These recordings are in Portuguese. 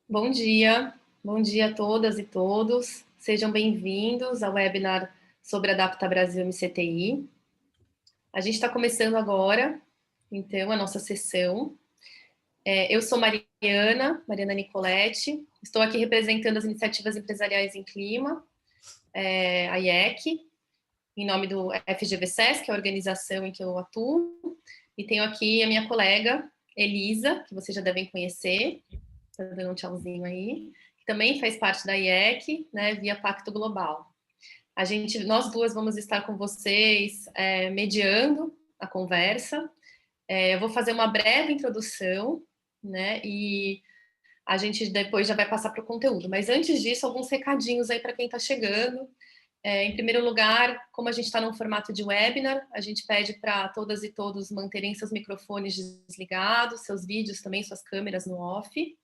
Bom dia a todas e todos. Sejam bem-vindos ao webinar sobre Adapta Brasil MCTI. A gente está começando agora, então, a nossa sessão. Eu sou Mariana Nicoletti, estou aqui representando as iniciativas empresariais em clima, a IEC, em nome do FGV-SESC, que é a organização em que eu atuo, e tenho aqui a minha colega Elisa, que vocês já devem conhecer, está dando um tchauzinho aí, que também faz parte da IEC, né, via Pacto Global. Nós duas vamos estar com vocês mediando a conversa. Eu vou fazer uma breve introdução, né, e a gente depois já vai passar para o conteúdo. Mas antes disso, alguns recadinhos aí para quem está chegando. Em primeiro lugar, como a gente está num formato de webinar, a gente pede para todas e todos manterem seus microfones desligados, seus vídeos também, suas câmeras no off.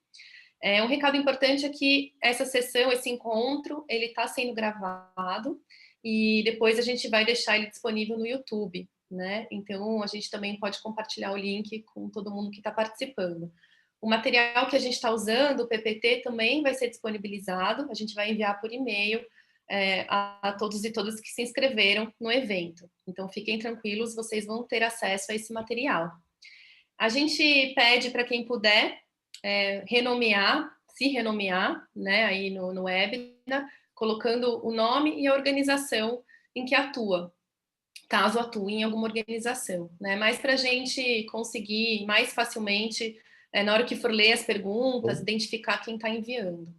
Um recado importante é que essa sessão, esse encontro, ele está sendo gravado e depois a gente vai deixar ele disponível no YouTube, né? Então, a gente também pode compartilhar o link com todo mundo que está participando. O material que a gente está usando, o PPT, também vai ser disponibilizado, a gente vai enviar por e-mail a todos e todas que se inscreveram no evento. Então, fiquem tranquilos, vocês vão ter acesso a esse material. A gente pede para quem puder se renomear, né, aí no webinar, colocando o nome e a organização em que atua, caso atue em alguma organização, né, mas para a gente conseguir mais facilmente, na hora que for ler as perguntas, identificar quem está enviando.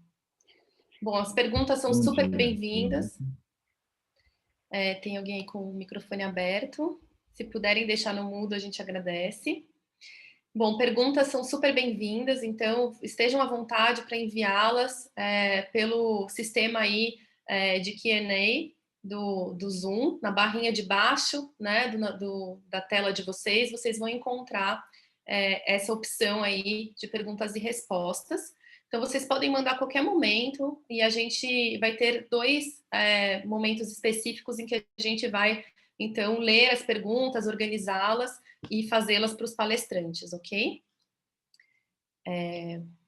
Bom, as perguntas são super bem-vindas. Tem alguém aí com o microfone aberto. Se puderem deixar no mudo, a gente agradece. Bom, perguntas são super bem-vindas, então estejam à vontade para enviá-las pelo sistema aí de Q&A do Zoom, na barrinha de baixo, né, da tela de vocês vão encontrar essa opção aí de perguntas e respostas. Então, vocês podem mandar a qualquer momento e a gente vai ter dois momentos específicos em que a gente vai, então, ler as perguntas, organizá-las e fazê-las para os palestrantes, ok?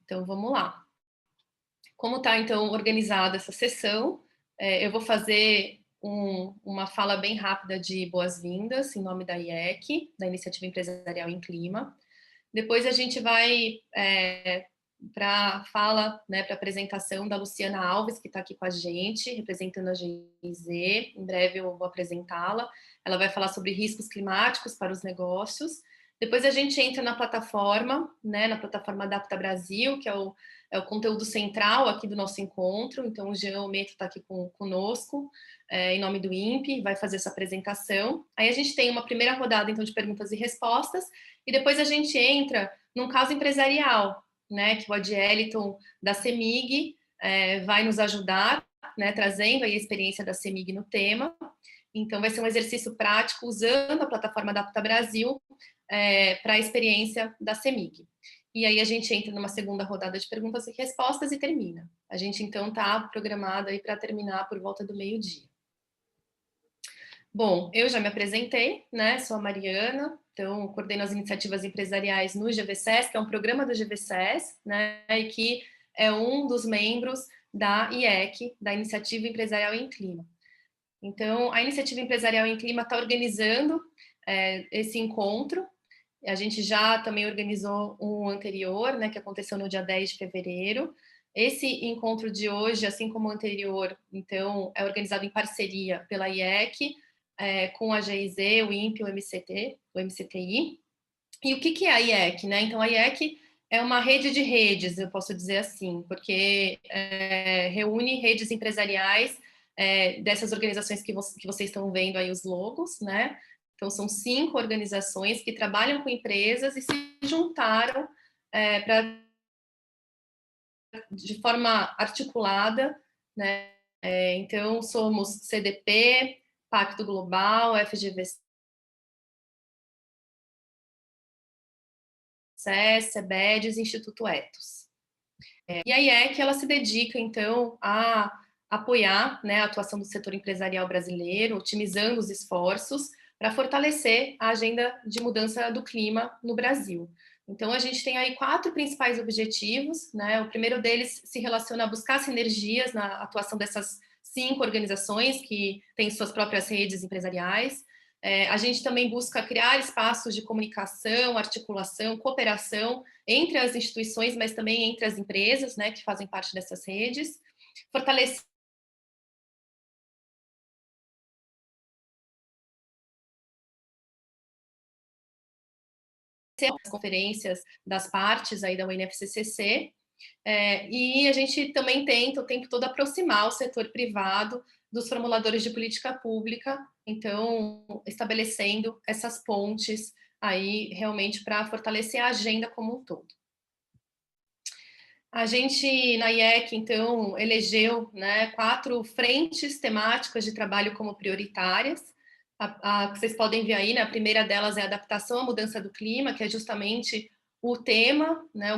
Então, vamos lá. Como está, então, organizada essa sessão, eu vou fazer uma fala bem rápida de boas-vindas em nome da IEC, da Iniciativa Empresarial em Clima. Depois a gente vai para a fala, né, para a apresentação da Luciana Alves, que está aqui com a gente, representando a GIZ. Em breve eu vou apresentá-la. Ela vai falar sobre riscos climáticos para os negócios. Depois a gente entra na plataforma, né, na plataforma Adapta Brasil, que é o conteúdo central aqui do nosso encontro. Então, o Jean Meto está aqui conosco, em nome do INPE, vai fazer essa apresentação. Aí a gente tem uma primeira rodada, então, de perguntas e respostas, e depois a gente entra num caso empresarial, né, que o Adieliton da CEMIG vai nos ajudar, né, trazendo aí a experiência da CEMIG no tema. Então, vai ser um exercício prático usando a plataforma Adapta Brasil para a experiência da CEMIG. E aí a gente entra numa segunda rodada de perguntas e respostas e termina. A gente, então, está programado aí para terminar por volta do meio-dia. Bom, eu já me apresentei, né? Sou a Mariana, então coordeno as iniciativas empresariais no GVSES, que é um programa do GVSES, né? E que é um dos membros da IEC, da Iniciativa Empresarial em Clima. Então, a Iniciativa Empresarial em Clima está organizando esse encontro. A gente já também organizou um anterior, né, que aconteceu no dia 10 de fevereiro. Esse encontro de hoje, assim como o anterior, então, é organizado em parceria pela IEC, com a GIZ, o INPE, o MCTI. E o que é a IEC, né? Então, a IEC é uma rede de redes, eu posso dizer assim, porque reúne redes empresariais dessas organizações que vocês estão vendo aí os logos, né? Então, são 5 organizações que trabalham com empresas e se juntaram de forma articulada, né? Então, somos CDP, Pacto Global, FGV-SES, CEBEDES, Instituto Ethos. E a IEC, ela se dedica, então, a apoiar, né, a atuação do setor empresarial brasileiro, otimizando os esforços para fortalecer a agenda de mudança do clima no Brasil. Então, a gente tem aí 4 principais objetivos, né? O primeiro deles se relaciona a buscar sinergias na atuação dessas 5 organizações que têm suas próprias redes empresariais. A gente também busca criar espaços de comunicação, articulação, cooperação entre as instituições, mas também entre as empresas, né, que fazem parte dessas redes. Fortalecer as conferências das partes aí da UNFCCC, e a gente também tenta o tempo todo aproximar o setor privado dos formuladores de política pública, então estabelecendo essas pontes aí realmente para fortalecer a agenda como um todo. A gente, na IEC, então, elegeu, né, 4 frentes temáticas de trabalho como prioritárias. Que vocês podem ver aí, né, a primeira delas é a adaptação à mudança do clima, que é justamente o tema, né,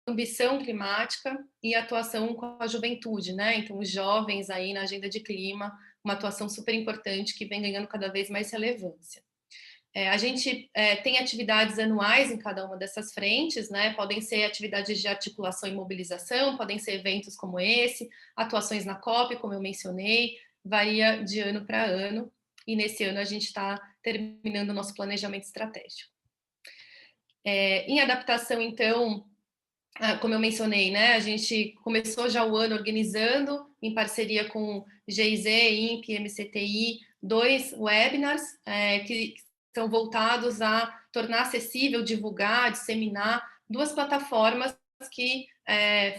ambição climática e atuação com a juventude, né? Então, os jovens aí na agenda de clima, uma atuação super importante que vem ganhando cada vez mais relevância. A gente tem atividades anuais em cada uma dessas frentes, né? Podem ser atividades de articulação e mobilização, podem ser eventos como esse, atuações na COP, como eu mencionei, varia de ano para ano, e nesse ano a gente está terminando o nosso planejamento estratégico. Em adaptação, então, como eu mencionei, né, a gente começou já o ano organizando, em parceria com GIZ, INPE, MCTI, 2 webinars que são voltados a tornar acessível, divulgar, disseminar 2 plataformas que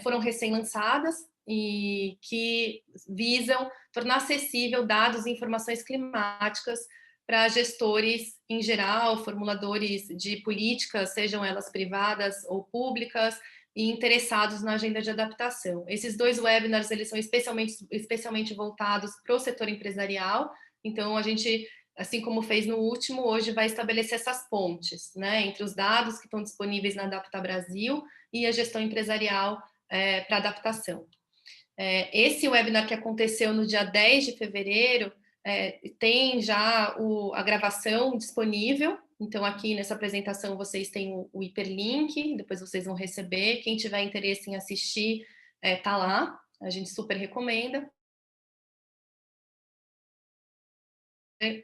foram recém-lançadas e que visam tornar acessível dados e informações climáticas para gestores em geral, formuladores de políticas, sejam elas privadas ou públicas, e interessados na agenda de adaptação. Esses 2 webinars, eles são especialmente voltados para o setor empresarial, então a gente, assim como fez no último, hoje vai estabelecer essas pontes, né, entre os dados que estão disponíveis na Adapta Brasil e a gestão empresarial para adaptação. Esse webinar que aconteceu no dia 10 de fevereiro, tem já a gravação disponível, então aqui nessa apresentação vocês têm o hiperlink, depois vocês vão receber, quem tiver interesse em assistir, tá lá, a gente super recomenda.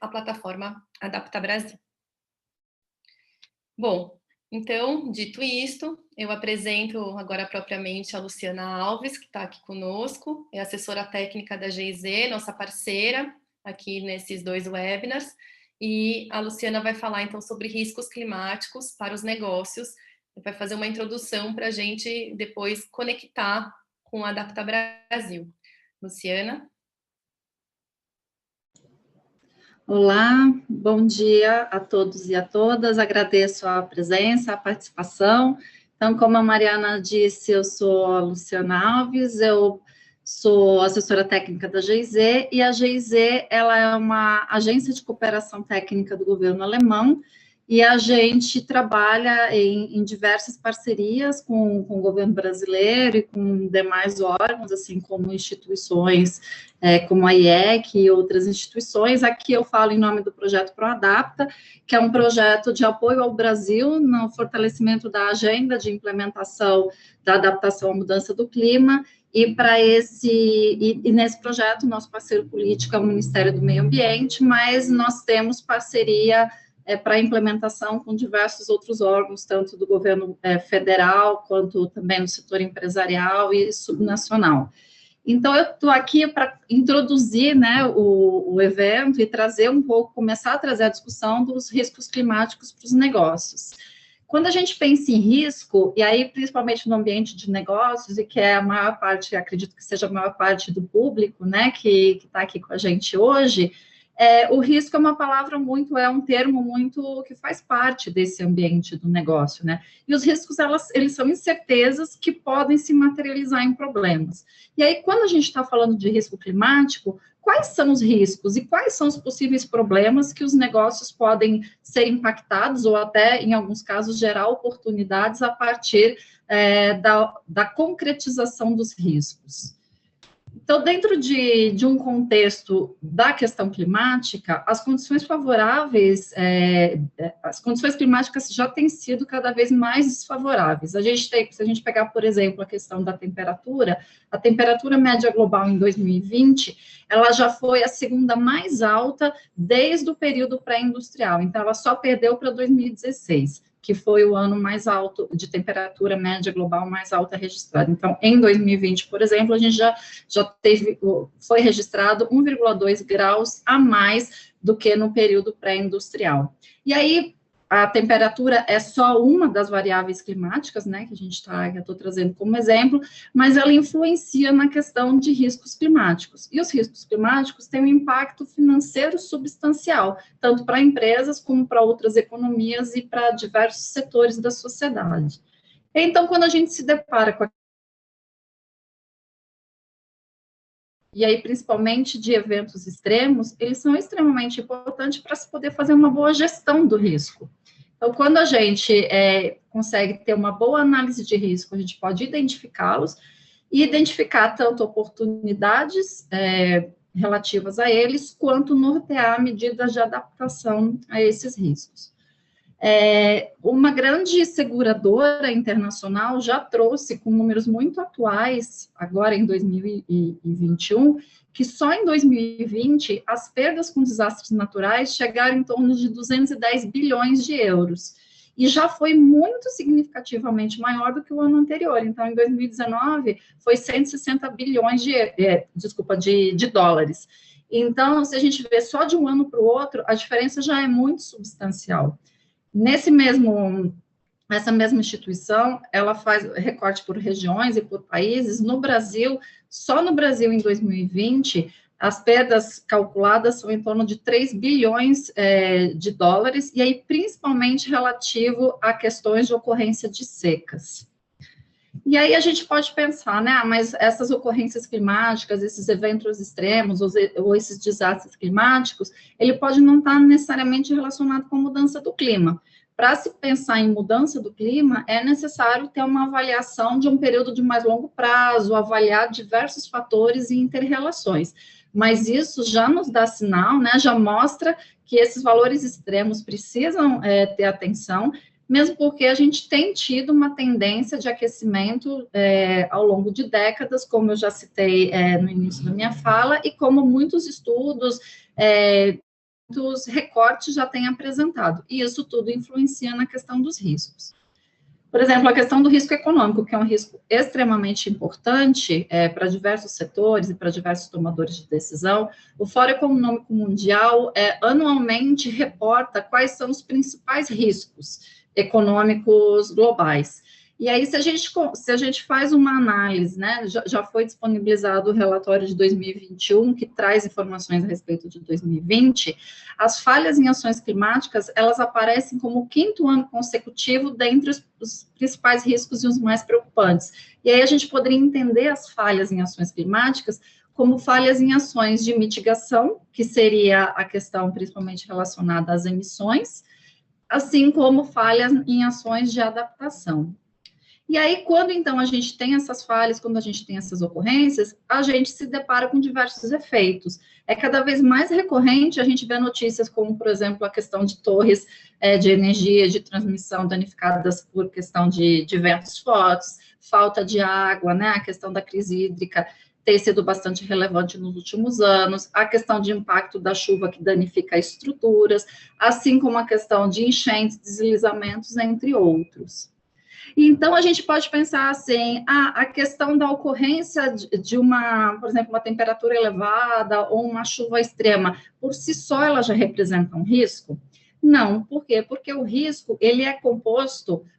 A plataforma Adapta Brasil. Bom, então, dito isto, eu apresento agora propriamente a Luciana Alves, que está aqui conosco, é assessora técnica da GIZ, nossa parceira, aqui nesses 2 webinars, e a Luciana vai falar, então, sobre riscos climáticos para os negócios, vai fazer uma introdução para a gente depois conectar com a Adapta Brasil. Luciana? Olá, bom dia a todos e a todas, agradeço a presença, a participação. Então, como a Mariana disse, eu sou a Luciana Alves, eu sou assessora técnica da GIZ, e a GIZ, ela é uma agência de cooperação técnica do governo alemão, e a gente trabalha em diversas parcerias com o governo brasileiro e com demais órgãos, assim como instituições como a IEC e outras instituições. Aqui eu falo em nome do projeto ProAdapta, que é um projeto de apoio ao Brasil no fortalecimento da agenda de implementação da adaptação à mudança do clima, e nesse projeto, nosso parceiro político é o Ministério do Meio Ambiente, mas nós temos parceria para a implementação com diversos outros órgãos, tanto do governo federal, quanto também no setor empresarial e subnacional. Então, eu estou aqui para introduzir, né, o evento e trazer um pouco, começar a trazer a discussão dos riscos climáticos para os negócios. Quando a gente pensa em risco, e aí principalmente no ambiente de negócios, e que é a maior parte, acredito que seja a maior parte do público, né, que está aqui com a gente hoje, o risco é uma palavra é um termo muito que faz parte desse ambiente do negócio, né? E os riscos, eles são incertezas que podem se materializar em problemas. E aí, quando a gente está falando de risco climático, quais são os riscos e quais são os possíveis problemas que os negócios podem ser impactados ou até, em alguns casos, gerar oportunidades a partir da concretização dos riscos? Então, dentro de um contexto da questão climática, as condições favoráveis, as condições climáticas já têm sido cada vez mais desfavoráveis. Se a gente pegar, por exemplo, a questão da temperatura, a temperatura média global em 2020, ela já foi a segunda mais alta desde o período pré-industrial, então ela só perdeu para 2016. Que foi o ano mais alto de temperatura média global mais alta registrada. Então, em 2020, por exemplo, a gente já foi registrado 1,2 graus a mais do que no período pré-industrial. E aí, a temperatura é só uma das variáveis climáticas, né, que eu estou trazendo como exemplo, mas ela influencia na questão de riscos climáticos. E os riscos climáticos têm um impacto financeiro substancial, tanto para empresas como para outras economias e para diversos setores da sociedade. Então, quando a gente se depara com e aí, principalmente de eventos extremos, eles são extremamente importantes para se poder fazer uma boa gestão do risco. Então, quando a gente consegue ter uma boa análise de risco, a gente pode identificá-los e identificar tanto oportunidades relativas a eles, quanto nortear medidas de adaptação a esses riscos. Uma grande seguradora internacional já trouxe, com números muito atuais, agora em 2021, que só em 2020 as perdas com desastres naturais chegaram em torno de 210 bilhões de euros, e já foi muito significativamente maior do que o ano anterior. Então, em 2019, foi 160 bilhões de dólares. Então, se a gente vê só de um ano para o outro, a diferença já é muito substancial. Essa mesma instituição, ela faz recorte por regiões e por países. No Brasil, só no Brasil, em 2020, as perdas calculadas são em torno de 3 bilhões de dólares, e aí principalmente relativo a questões de ocorrência de secas. E aí a gente pode pensar, né, mas essas ocorrências climáticas, esses eventos extremos, ou esses desastres climáticos, ele pode não estar necessariamente relacionado com a mudança do clima. Para se pensar em mudança do clima, é necessário ter uma avaliação de um período de mais longo prazo, avaliar diversos fatores e inter-relações. Mas isso já nos dá sinal, né, já mostra que esses valores extremos precisam ter atenção, mesmo porque a gente tem tido uma tendência de aquecimento ao longo de décadas, como eu já citei no início da minha fala, e como muitos estudos, muitos recortes já têm apresentado, e isso tudo influencia na questão dos riscos. Por exemplo, a questão do risco econômico, que é um risco extremamente importante para diversos setores e para diversos tomadores de decisão. O Fórum Econômico Mundial anualmente reporta quais são os principais riscos econômicos globais. E aí, se a gente faz uma análise, né, já foi disponibilizado o relatório de 2021, que traz informações a respeito de 2020, as falhas em ações climáticas, elas aparecem como o 5º ano consecutivo dentre os principais riscos e os mais preocupantes. E aí a gente poderia entender as falhas em ações climáticas como falhas em ações de mitigação, que seria a questão principalmente relacionada às emissões, assim como falhas em ações de adaptação. E aí, quando, então, a gente tem essas falhas, quando a gente tem essas ocorrências, a gente se depara com diversos efeitos. É cada vez mais recorrente a gente ver notícias como, por exemplo, a questão de torres de energia, de transmissão danificadas por questão de ventos fortes, falta de água, né, a questão da crise hídrica tem sido bastante relevante nos últimos anos, a questão de impacto da chuva que danifica estruturas, assim como a questão de enchentes, deslizamentos, entre outros. Então, a gente pode pensar assim, a questão da ocorrência de por exemplo, uma temperatura elevada ou uma chuva extrema, por si só ela já representa um risco? Não, por quê? Porque o risco,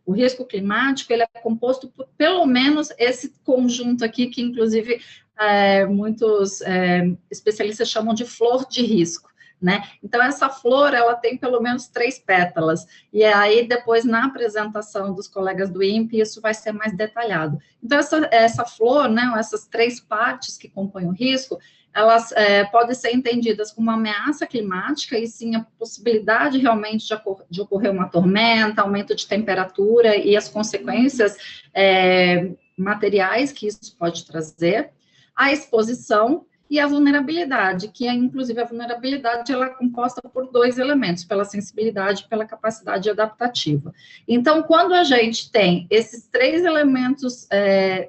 o risco climático, ele é composto por pelo menos esse conjunto aqui, que inclusive muitos especialistas chamam de flor de risco. Né? Então, essa flor, ela tem pelo menos 3 pétalas, e aí depois, na apresentação dos colegas do INPE, isso vai ser mais detalhado. Então, essa flor, né, essas 3 partes que compõem o risco, elas podem ser entendidas como uma ameaça climática, e sim a possibilidade realmente de ocorrer uma tormenta, aumento de temperatura e as consequências materiais que isso pode trazer. a exposição e a vulnerabilidade, que é, inclusive, a vulnerabilidade ela é composta por 2 elementos, pela sensibilidade e pela capacidade adaptativa. Então, quando a gente tem esses 3 elementos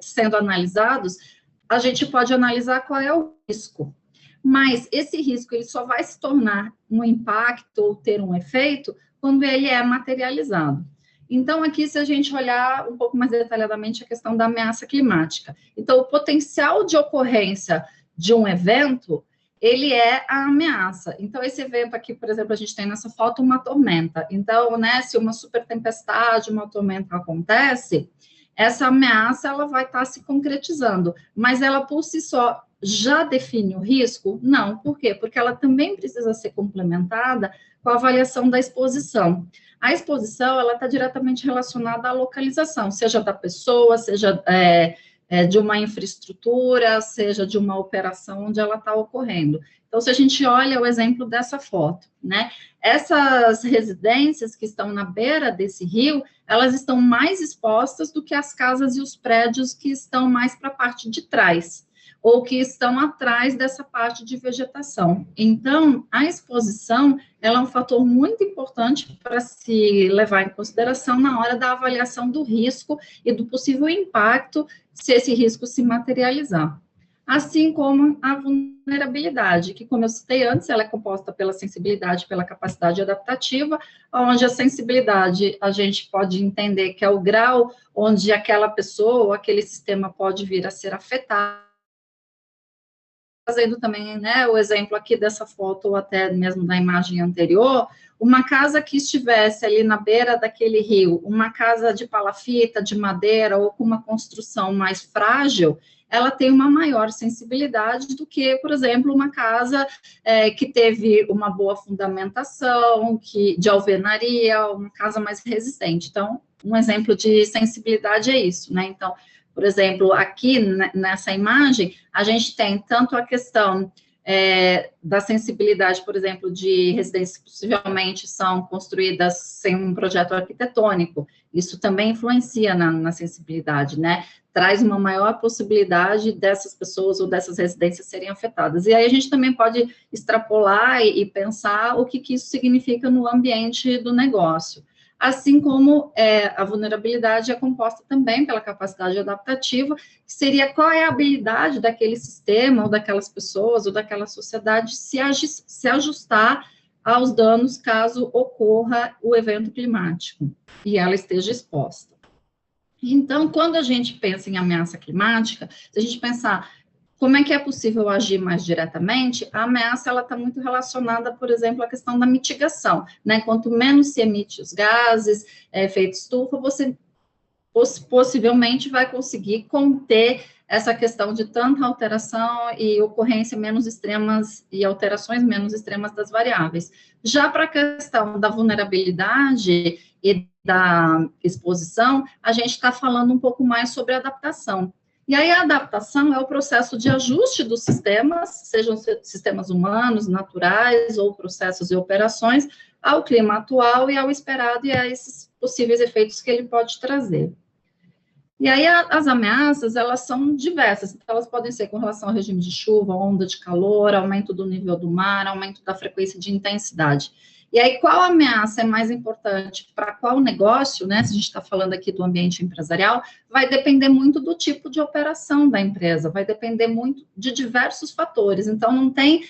sendo analisados, a gente pode analisar qual é o risco. Mas esse risco ele só vai se tornar um impacto ou ter um efeito quando ele é materializado. Então, aqui, se a gente olhar um pouco mais detalhadamente a questão da ameaça climática. Então, o potencial de ocorrência de um evento, ele é a ameaça. Então, esse evento aqui, por exemplo, a gente tem nessa foto uma tormenta. Então, né, se uma super tempestade, uma tormenta acontece, essa ameaça, ela vai estar se concretizando. Mas ela, por si só, já define o risco? Não. Por quê? Porque ela também precisa ser complementada com a avaliação da exposição. A exposição, ela está diretamente relacionada à localização, seja da pessoa, seja de uma infraestrutura, seja de uma operação onde ela está ocorrendo. Então, se a gente olha o exemplo dessa foto, né, essas residências que estão na beira desse rio, elas estão mais expostas do que as casas e os prédios que estão mais para a parte de trás, ou que estão atrás dessa parte de vegetação. Então, a exposição, ela é um fator muito importante para se levar em consideração na hora da avaliação do risco e do possível impacto se esse risco se materializar. Assim como a vulnerabilidade, que, como eu citei antes, ela é composta pela sensibilidade, pela capacidade adaptativa, onde a sensibilidade a gente pode entender que é o grau onde aquela pessoa ou aquele sistema pode vir a ser afetado. Fazendo também, né, o exemplo aqui dessa foto, ou até mesmo da imagem anterior, uma casa que estivesse ali na beira daquele rio, uma casa de palafita, de madeira, ou com uma construção mais frágil, ela tem uma maior sensibilidade do que, por exemplo, uma casa que teve uma boa fundamentação, de alvenaria, uma casa mais resistente. Então, um exemplo de sensibilidade é isso, né? Então, por exemplo, aqui nessa imagem, a gente tem tanto a questão da sensibilidade, por exemplo, de residências que possivelmente são construídas sem um projeto arquitetônico. Isso também influencia na sensibilidade, né? Traz uma maior possibilidade dessas pessoas ou dessas residências serem afetadas. E aí a gente também pode extrapolar e pensar o que isso significa no ambiente do negócio. Assim como a vulnerabilidade é composta também pela capacidade adaptativa, que seria qual é a habilidade daquele sistema, ou daquelas pessoas, ou daquela sociedade se ajustar aos danos caso ocorra o evento climático, e ela esteja exposta. Então, quando a gente pensa em ameaça climática, se a gente pensar como é que é possível agir mais diretamente, a ameaça ela está muito relacionada, por exemplo, à questão da mitigação, né? Quanto menos se emite os gases, efeito estufa, você possivelmente vai conseguir conter essa questão de tanta alteração e ocorrência menos extremas e alterações menos extremas das variáveis. Já para a questão da vulnerabilidade e da exposição, a gente está falando um pouco mais sobre adaptação. E aí a adaptação é o processo de ajuste dos sistemas, sejam sistemas humanos, naturais, ou processos e operações, ao clima atual e ao esperado, e a esses possíveis efeitos que ele pode trazer. E aí as ameaças, elas são diversas, então elas podem ser com relação ao regime de chuva, onda de calor, aumento do nível do mar, aumento da frequência de intensidade. E aí, qual ameaça é mais importante para qual negócio, né? Se a gente está falando aqui do ambiente empresarial, vai depender muito do tipo de operação da empresa, vai depender muito de diversos fatores. Então, não tem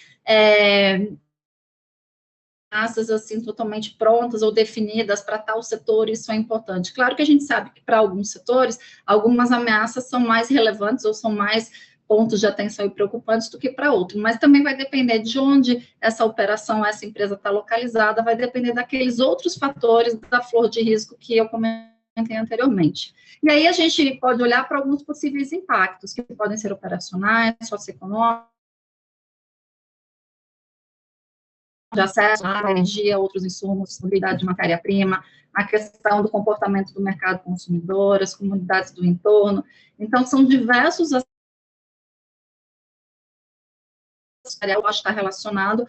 ameaças assim totalmente prontas ou definidas para tal setor, isso é importante. Claro que a gente sabe que para alguns setores, algumas ameaças são mais relevantes ou são mais pontos de atenção e preocupantes do que para outro, mas também vai depender de onde essa operação, essa empresa está localizada, vai depender daqueles outros fatores da flor de risco que eu comentei anteriormente. E aí a gente pode olhar para alguns possíveis impactos, que podem ser operacionais, socioeconômicos, de acesso à energia, outros insumos, disponibilidade de matéria-prima, a questão do comportamento do mercado consumidor, as comunidades do entorno. Então, são diversos eu acho que está relacionado,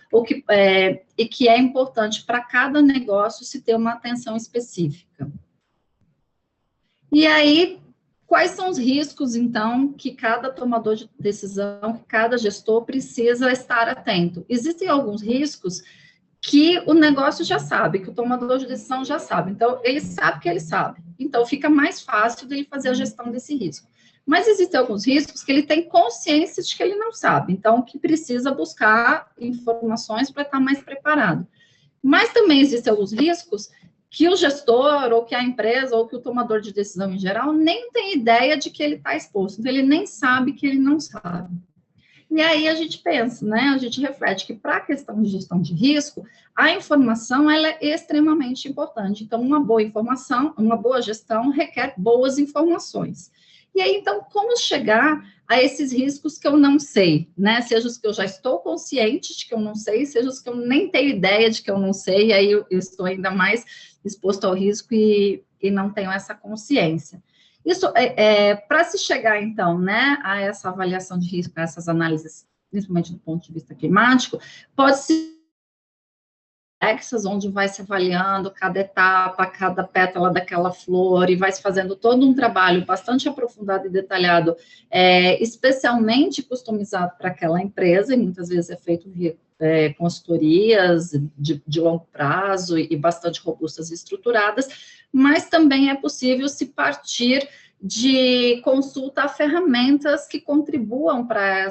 e que é importante para cada negócio se ter uma atenção específica. E aí, Quais são os riscos, então, que cada tomador de decisão, que cada gestor precisa estar atento? Existem alguns riscos que o negócio já sabe, que o tomador de decisão já sabe. Então, ele sabe que ele sabe. Então, fica mais fácil dele fazer a gestão desse risco. Mas existem alguns riscos que ele tem consciência de que ele não sabe. Então, que precisa buscar informações para estar mais preparado. Mas também existem alguns riscos que o gestor, ou que a empresa, ou que o tomador de decisão em geral, nem tem ideia de que ele está exposto. Então, ele nem sabe que ele não sabe. E aí a gente pensa, né, a gente reflete que para a questão de gestão de risco, a informação ela é extremamente importante. Então, uma boa informação, uma boa gestão requer boas informações. E aí, então, como chegar a esses riscos que eu não sei, né? Seja os que eu já estou consciente de que eu não sei, seja os que eu nem tenho ideia de que eu não sei, e aí eu estou ainda mais exposto ao risco e não tenho essa consciência. Isso, para se chegar, então, né, a essa avaliação de risco, a essas análises, principalmente do ponto de vista climático, pode-se onde vai se avaliando cada etapa, cada pétala daquela flor, e vai se fazendo todo um trabalho bastante aprofundado e detalhado, especialmente customizado para aquela empresa, e muitas vezes é feito via consultorias de longo prazo e bastante robustas e estruturadas, mas também é possível se partir de consulta a ferramentas que contribuam para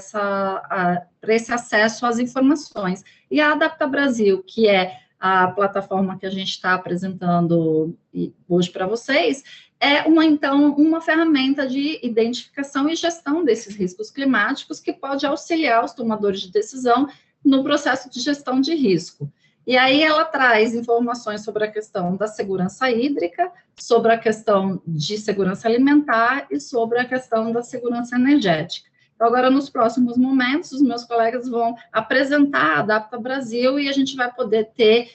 esse acesso às informações. E a Adapta Brasil, que é a plataforma que a gente está apresentando hoje para vocês, então, uma ferramenta de identificação e gestão desses riscos climáticos que pode auxiliar os tomadores de decisão no processo de gestão de risco. E aí ela traz informações sobre a questão da segurança hídrica, sobre a questão de segurança alimentar e sobre a questão da segurança energética. Então, agora, nos próximos momentos, os meus colegas vão apresentar a Adapta Brasil e a gente vai poder ter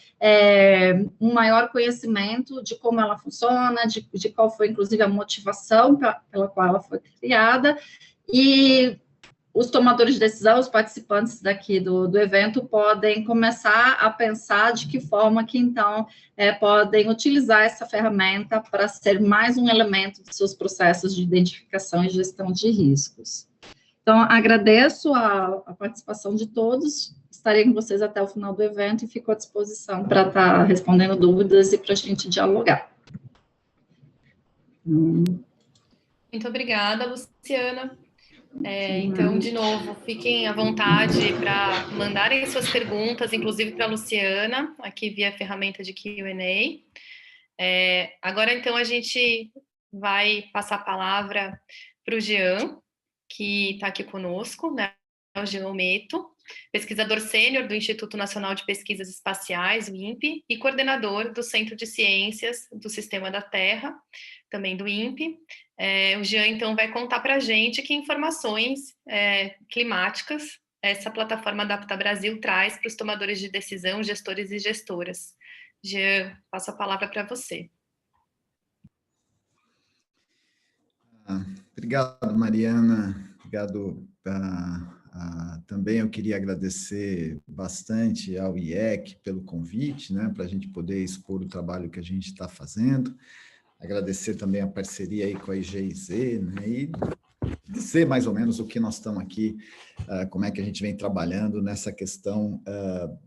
um maior conhecimento de como ela funciona, de qual foi, inclusive, a motivação pela qual ela foi criada, e os tomadores de decisão, os participantes daqui do evento, podem começar a pensar de que forma que, então, podem utilizar essa ferramenta para ser mais um elemento dos seus processos de identificação e gestão de riscos. Então, agradeço a participação de todos, estarei com vocês até o final do evento e fico à disposição para estar respondendo dúvidas e para a gente dialogar. Muito obrigada, Luciana. Então, de novo, fiquem à vontade para mandarem suas perguntas, inclusive para a Luciana, aqui via a ferramenta de Q&A. Agora, então, a gente vai passar a palavra para o Jean, que está aqui conosco, né? O Jean Ometo, pesquisador sênior do Instituto Nacional de Pesquisas Espaciais, o INPE, e coordenador do Centro de Ciências do Sistema da Terra, também do INPE. O Jean, então, vai contar para a gente que informações climáticas essa plataforma Adapta Brasil traz para os tomadores de decisão, gestores e gestoras. Jean, passo a palavra para você. Obrigado, Mariana. Obrigado. Também eu queria agradecer bastante ao IEC pelo convite, né, para a gente poder expor o trabalho que a gente está fazendo. Agradecer também a parceria aí com a IGIZ, né, e dizer mais ou menos o que nós estamos aqui, como é que a gente vem trabalhando nessa questão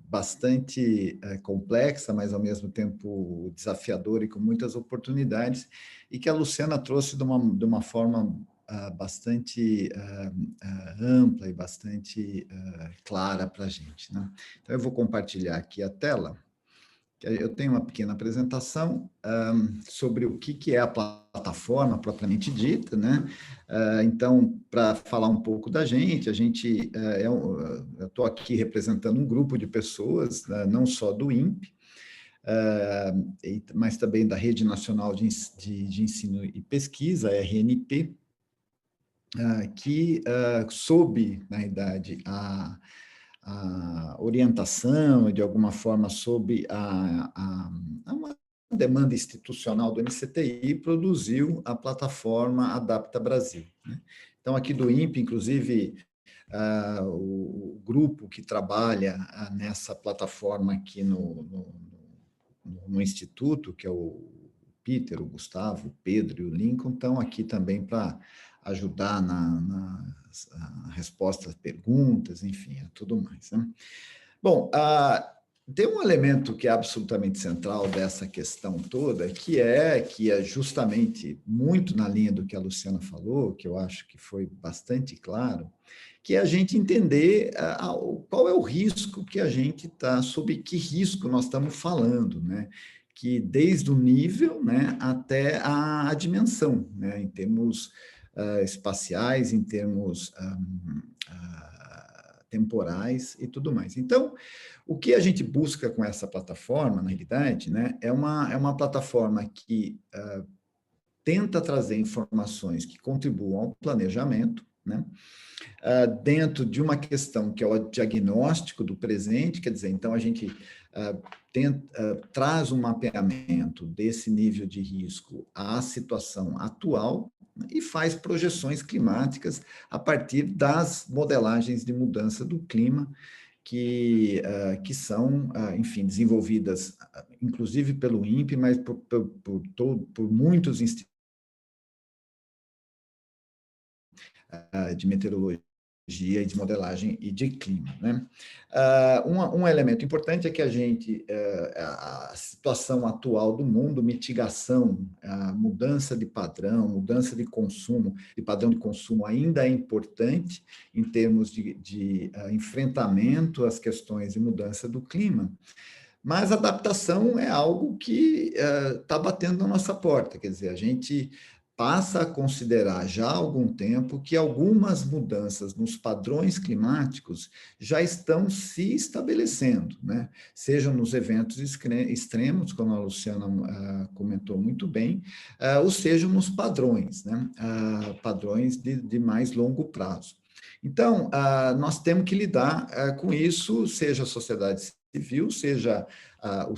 bastante complexa, mas ao mesmo tempo desafiadora e com muitas oportunidades, e que a Luciana trouxe de uma forma bastante ampla e bastante clara para a gente, né? Então, eu vou compartilhar aqui a tela. Eu tenho uma pequena apresentação sobre o que é a plataforma propriamente dita, né? Então, para falar um pouco da gente, eu estou aqui representando um grupo de pessoas, não só do INPE, mas também da Rede Nacional de Ensino e Pesquisa, a RNP, que sob, na verdade, a orientação, de alguma forma, sob uma demanda institucional do NCTI, produziu a plataforma Adapta Brasil, né? Então, aqui do INPE, inclusive, o grupo que trabalha nessa plataforma aqui no Instituto, que é o Peter, o Gustavo, o Pedro e o Lincoln estão aqui também para ajudar na resposta às perguntas, enfim, tudo mais, né? Bom, tem um elemento que é absolutamente central dessa questão toda, que é justamente muito na linha do que a Luciana falou, que eu acho que foi bastante claro, que é a gente entender qual é o risco que a gente está, sobre que risco nós estamos falando, né? Que desde o nível, né, até a dimensão, né, em termos espaciais, em termos temporais e tudo mais. Então, o que a gente busca com essa plataforma, na realidade, né, é uma plataforma que tenta trazer informações que contribuam ao planejamento, né, dentro de uma questão que é o diagnóstico do presente, quer dizer, então a gente traz um mapeamento desse nível de risco à situação atual, né, e faz projeções climáticas a partir das modelagens de mudança do clima que são, enfim, desenvolvidas, inclusive pelo INPE, mas por muitos institutos de meteorologia e de modelagem e de clima, né? Um elemento importante é que a situação atual do mundo, mitigação, a mudança de padrão, mudança de consumo, de padrão de consumo ainda é importante em termos de enfrentamento às questões de mudança do clima, mas adaptação é algo que está batendo na nossa porta, quer dizer, a gente passa a considerar já há algum tempo que algumas mudanças nos padrões climáticos já estão se estabelecendo, né? Sejam nos eventos extremos, como a Luciana comentou muito bem, ou sejam nos padrões, né? Padrões de mais longo prazo. Então, nós temos que lidar com isso, seja a sociedade civil, seja o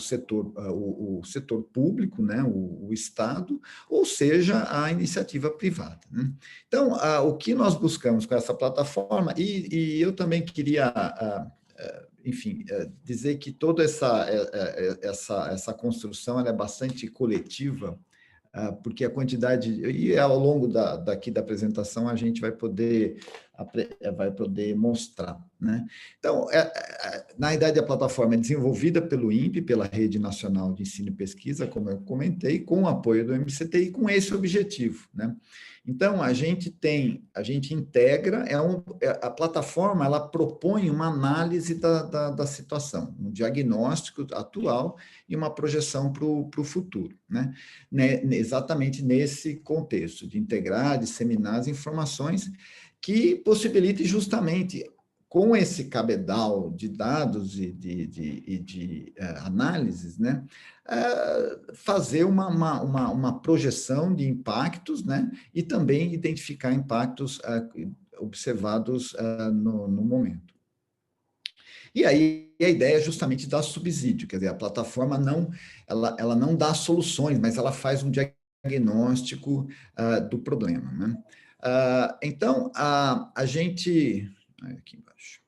setor público, né, o Estado, ou seja, a iniciativa privada, né? Então, o que nós buscamos com essa plataforma, e eu também queria, enfim, dizer que toda essa construção ela é bastante coletiva, porque a quantidade, e ao longo daqui da apresentação a gente vai poder mostrar, né? Então, na verdade, a plataforma é desenvolvida pelo INPE, pela Rede Nacional de Ensino e Pesquisa, como eu comentei, com o apoio do MCTI, com esse objetivo, né? Então, a gente integra, a plataforma, ela propõe uma análise da situação, um diagnóstico atual e uma projeção para o futuro, né? Exatamente nesse contexto, de integrar, disseminar as informações que possibilite justamente, com esse cabedal de dados e de análises, né, fazer uma projeção de impactos, né, e também identificar impactos observados no momento. E aí a ideia é justamente dar subsídio, quer dizer, a plataforma ela não dá soluções, mas ela faz um diagnóstico do problema, né? Então, a gente... Aqui embaixo.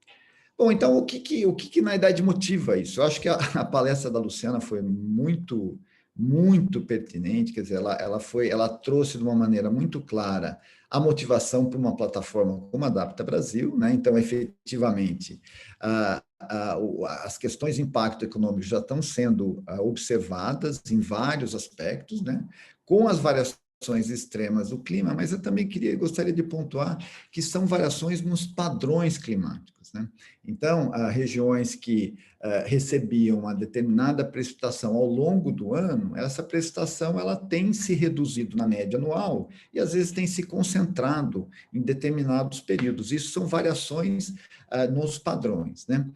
Bom, então, o que na verdade motiva isso? Eu acho que a palestra da Luciana foi muito, muito pertinente, quer dizer, ela trouxe de uma maneira muito clara a motivação para uma plataforma como a Adapta Brasil, né? Então, efetivamente, as questões de impacto econômico já estão sendo observadas em vários aspectos, né? Com as variações extremas do clima, mas eu também gostaria de pontuar que são variações nos padrões climáticos, né? Então, regiões que recebiam uma determinada precipitação ao longo do ano, essa precipitação ela tem se reduzido na média anual e às vezes tem se concentrado em determinados períodos. Isso são variações nos padrões, né?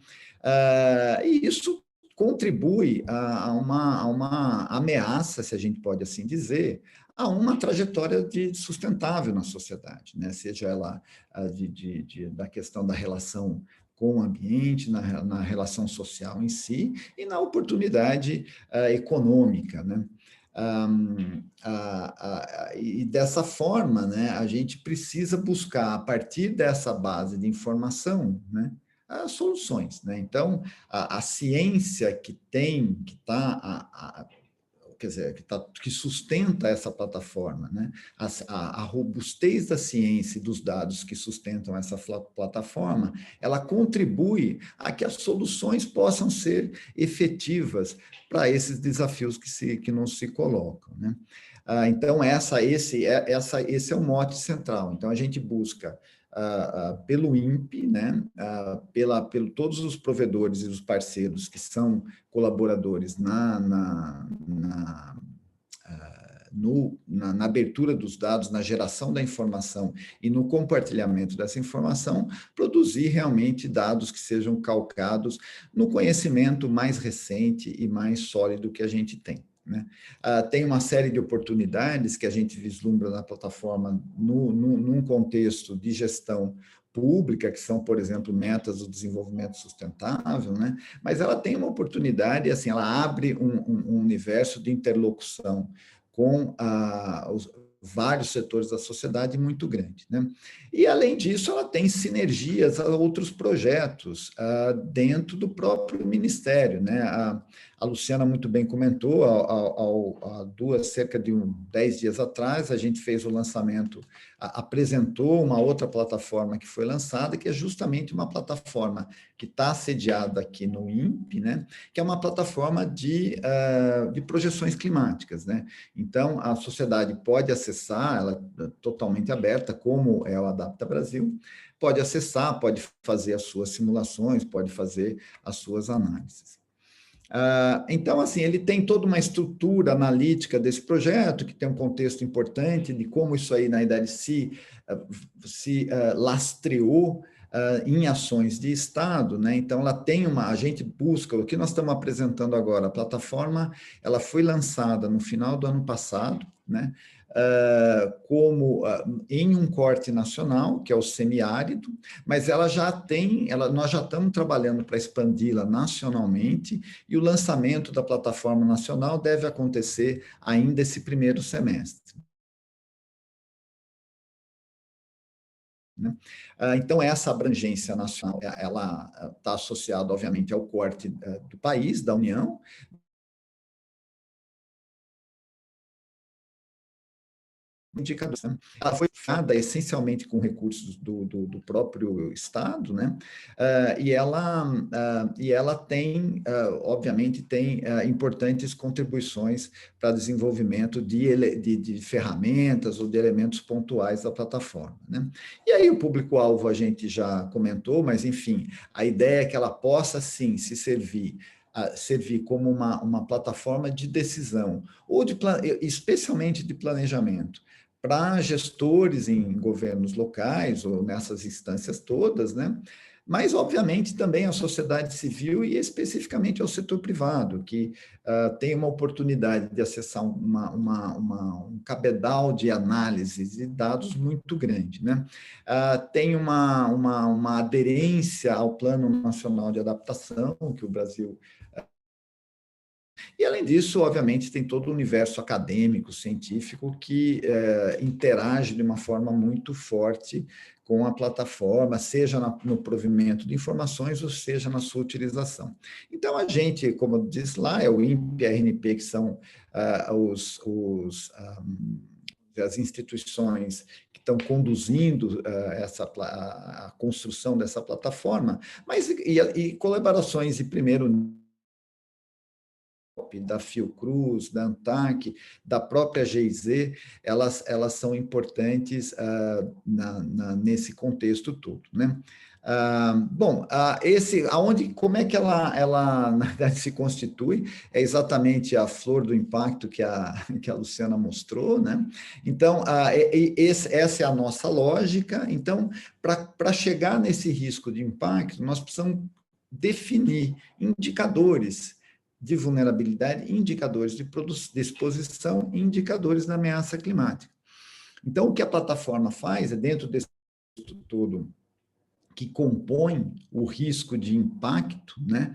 E isso contribui a uma ameaça, se a gente pode assim dizer, a uma trajetória sustentável na sociedade, né? Seja ela da questão da relação com o ambiente, na relação social em si e na oportunidade econômica, né? E dessa forma, né, a gente precisa buscar, a partir dessa base de informação, né, as soluções, né? Então, a ciência que está quer dizer, que sustenta essa plataforma, né? A robustez da ciência e dos dados que sustentam essa plataforma, ela contribui a que as soluções possam ser efetivas para esses desafios que não se colocam, né? Então, esse é o mote central. Então, a gente busca pelo INPE, né, pelo todos os provedores e os parceiros que são colaboradores na abertura dos dados, na geração da informação e no compartilhamento dessa informação, produzir realmente dados que sejam calcados no conhecimento mais recente e mais sólido que a gente tem, né? Tem uma série de oportunidades que a gente vislumbra na plataforma num contexto de gestão pública, que são, por exemplo, metas do desenvolvimento sustentável, né? Mas ela tem uma oportunidade, assim, ela abre um universo de interlocução com os vários setores da sociedade muito grande, né? E, além disso, ela tem sinergias a outros projetos dentro do próprio Ministério, né? A Luciana muito bem comentou, cerca de 10 dias atrás, a gente fez o lançamento, apresentou uma outra plataforma que foi lançada, que é justamente uma plataforma que está sediada aqui no INPE, né? Que é uma plataforma de projeções climáticas, né? Então, a sociedade pode acessar, ela é totalmente aberta, como é o Adapta Brasil, pode acessar, pode fazer as suas simulações, pode fazer as suas análises. Então, assim, ele tem toda uma estrutura analítica desse projeto, que tem um contexto importante de como isso aí, na verdade, se lastreou em ações de Estado, né? Então, a gente busca, o que nós estamos apresentando agora, a plataforma, ela foi lançada no final do ano passado, né? Em um corte nacional, que é o semiárido, mas nós já estamos trabalhando para expandi-la nacionalmente, e o lançamento da plataforma nacional deve acontecer ainda esse primeiro semestre, né? Então, essa abrangência nacional, ela está associada, obviamente, ao corte do país, da União, indicadores, né? Ela foi feita essencialmente com recursos do próprio Estado, né? E ela tem, obviamente, importantes contribuições para desenvolvimento de ferramentas ou de elementos pontuais da plataforma, né? E aí o público-alvo a gente já comentou, mas, enfim, a ideia é que ela possa, sim, servir como uma plataforma de decisão, ou especialmente de planejamento, para gestores em governos locais ou nessas instâncias todas, né? Mas, obviamente, também a sociedade civil e especificamente ao setor privado, que tem uma oportunidade de acessar um cabedal de análise de dados muito grande, né? Tem uma aderência ao Plano Nacional de Adaptação, que o Brasil... E, além disso, obviamente, tem todo o universo acadêmico, científico, que interage de uma forma muito forte com a plataforma, seja no provimento de informações, ou seja na sua utilização. Então, a gente, como eu disse lá, é o INPE e a RNP, que são as instituições que estão conduzindo a construção dessa plataforma, mas e colaborações de primeiro da Fiocruz, da ANTAC, da própria GIZ, elas são importantes nesse contexto todo, né? Como é que ela, na verdade, se constitui? É exatamente a flor do impacto que a Luciana mostrou, né? Então, essa é a nossa lógica. Então, para chegar nesse risco de impacto, nós precisamos definir indicadores de vulnerabilidade, indicadores de exposição e indicadores da ameaça climática. Então, o que a plataforma faz é, dentro desse todo que compõe o risco de impacto, né?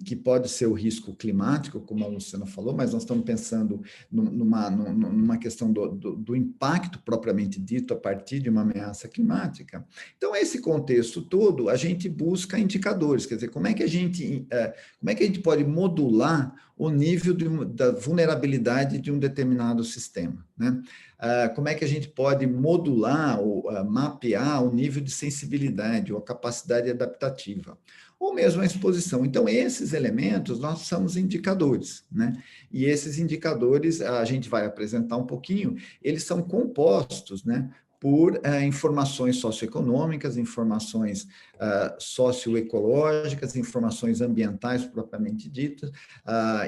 que pode ser o risco climático, como a Luciana falou, mas nós estamos pensando numa questão do impacto propriamente dito a partir de uma ameaça climática. Então, esse contexto todo, a gente busca indicadores, quer dizer, como é que a gente pode modular o nível da vulnerabilidade de um determinado sistema, né? Como é que a gente pode modular ou mapear o nível de sensibilidade ou a capacidade adaptativa, ou mesmo a exposição. Então, esses elementos nós chamamos indicadores, né? E esses indicadores, a gente vai apresentar um pouquinho, eles são compostos, né, por informações socioeconômicas, informações socioecológicas, informações ambientais propriamente ditas,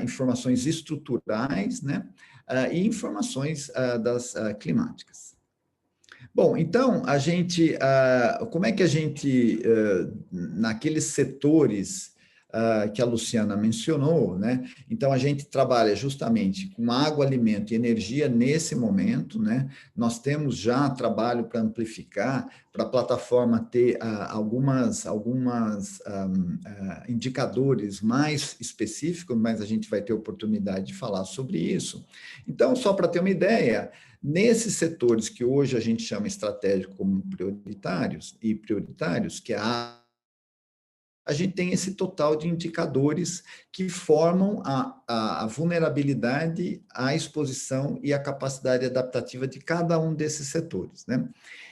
informações estruturais, né, e informações climáticas. Bom, então, como é que a gente, naqueles setores que a Luciana mencionou, né? Então, a gente trabalha justamente com água, alimento e energia nesse momento, né? Nós temos já trabalho para amplificar, para a plataforma ter algumas indicadores mais específicos, mas a gente vai ter oportunidade de falar sobre isso. Então, só para ter uma ideia, nesses setores que hoje a gente chama estratégico como prioritários, que é a gente tem esse total de indicadores que formam a vulnerabilidade, a exposição e a capacidade adaptativa de cada um desses setores, né?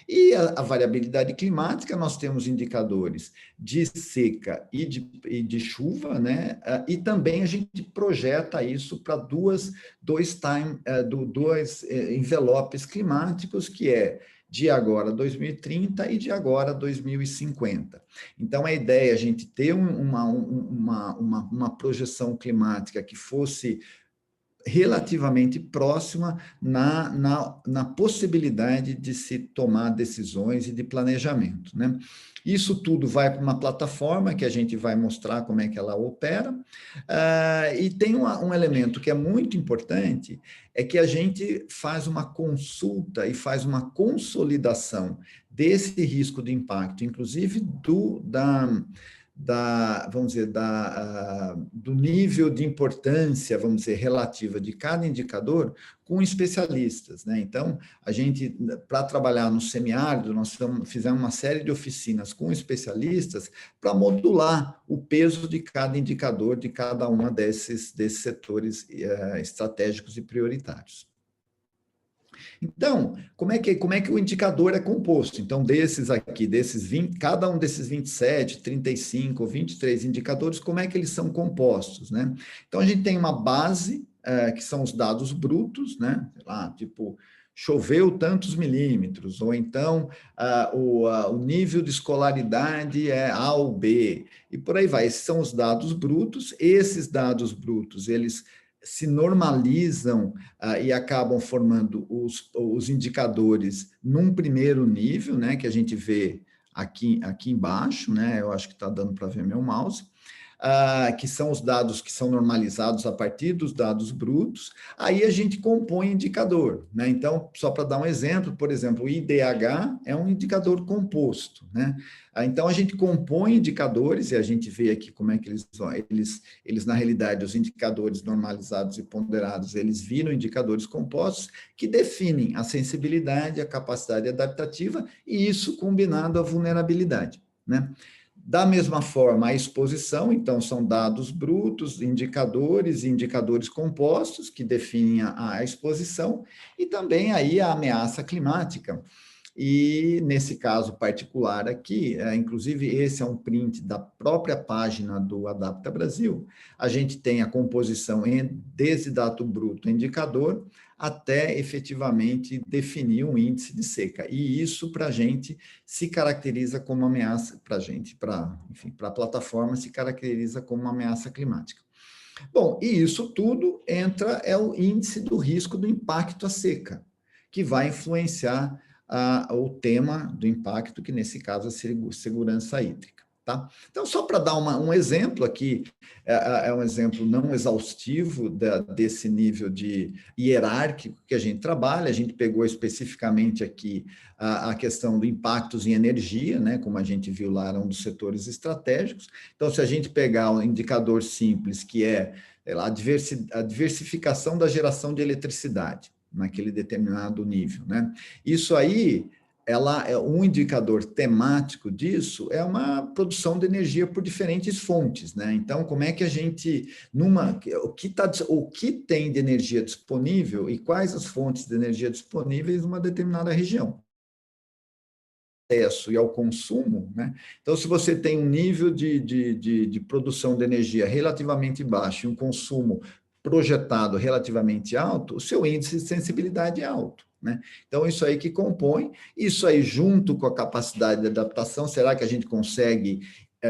E a variabilidade climática, nós temos indicadores de seca e de chuva, né? E também a gente projeta isso para dois envelopes climáticos, que é de agora 2030 e de agora 2050. Então, a ideia é a gente ter uma projeção climática que fosse relativamente próxima na possibilidade de se tomar decisões e de planejamento, né? Isso tudo vai para uma plataforma que a gente vai mostrar como é que ela opera, e tem um elemento que é muito importante, é que a gente faz uma consulta e faz uma consolidação desse risco de impacto, inclusive vamos dizer, do nível de importância, vamos dizer, relativa de cada indicador com especialistas, né? Então, a gente, para trabalhar no semiárido, nós fizemos uma série de oficinas com especialistas para modular o peso de cada indicador de cada um desses setores estratégicos e prioritários. Então, como é que o indicador é composto? Então, desses 20, cada um desses 27, 35 ou 23 indicadores, como é que eles são compostos, né? Então, a gente tem uma base, que são os dados brutos, né? Sei lá, tipo, choveu tantos milímetros, ou então o nível de escolaridade é A ou B, e por aí vai. Esses são os dados brutos. Esses dados brutos, eles se normalizam e acabam formando os indicadores num primeiro nível, né, que a gente vê aqui embaixo, né, eu acho que está dando para ver meu mouse, que são os dados que são normalizados a partir dos dados brutos, aí a gente compõe indicador, né? Então, só para dar um exemplo, por exemplo, o IDH é um indicador composto, né? Então, a gente compõe indicadores, e a gente vê aqui como é que eles na realidade, os indicadores normalizados e ponderados, eles viram indicadores compostos que definem a sensibilidade, a capacidade adaptativa, e isso combinado à vulnerabilidade, né? Da mesma forma, a exposição, então, são dados brutos, indicadores e indicadores compostos que definem a exposição, e também aí a ameaça climática. E nesse caso particular aqui, inclusive esse é um print da própria página do Adapta Brasil, a gente tem a composição desde dado bruto indicador até efetivamente definir um índice de seca. E isso para a gente se caracteriza como ameaça, enfim, para a plataforma se caracteriza como uma ameaça climática. Bom, e isso tudo é o índice do risco do impacto à seca, que vai influenciar o tema do impacto, que nesse caso é segurança hídrica, tá? Então, só para dar um exemplo aqui, é um exemplo não exaustivo desse nível de hierárquico que a gente trabalha. A gente pegou especificamente aqui a questão do impactos em energia, né? Como a gente viu lá, era um dos setores estratégicos. Então, se a gente pegar um indicador simples, que é a diversificação da geração de eletricidade, naquele determinado nível, né? Isso aí, ela é um indicador temático disso, é uma produção de energia por diferentes fontes, né? Então, como é que a gente, o que tem de energia disponível e quais as fontes de energia disponíveis numa determinada região? Acesso e ao consumo, né? Então, se você tem um nível de produção de energia relativamente baixo e um consumo projetado relativamente alto, o seu índice de sensibilidade é alto, né? Então, isso aí que compõe, isso aí junto com a capacidade de adaptação, será que a gente consegue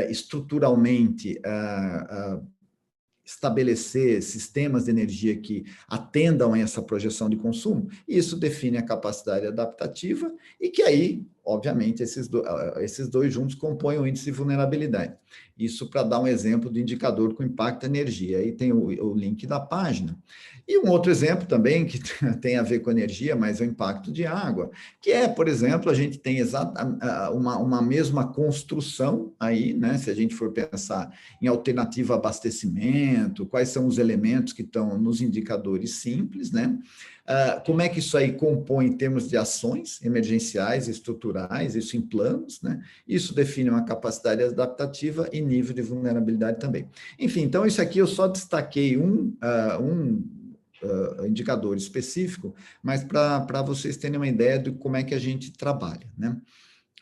estruturalmente estabelecer sistemas de energia que atendam a essa projeção de consumo? Isso define a capacidade adaptativa e que aí, obviamente, esses dois juntos compõem o índice de vulnerabilidade. Isso para dar um exemplo de indicador com impacto energia. Aí tem o link da página. E um outro exemplo também, que tem a ver com energia, mas é o impacto de água, que é, por exemplo, a gente tem uma mesma construção aí, né? Se a gente for pensar em alternativa a abastecimento, quais são os elementos que estão nos indicadores simples, né? Como é que isso aí compõe em termos de ações emergenciais, estruturais, isso em planos, né? Isso define uma capacidade adaptativa e nível de vulnerabilidade também. Enfim, então isso aqui eu só destaquei um indicador específico, mas para vocês terem uma ideia de como é que a gente trabalha, né?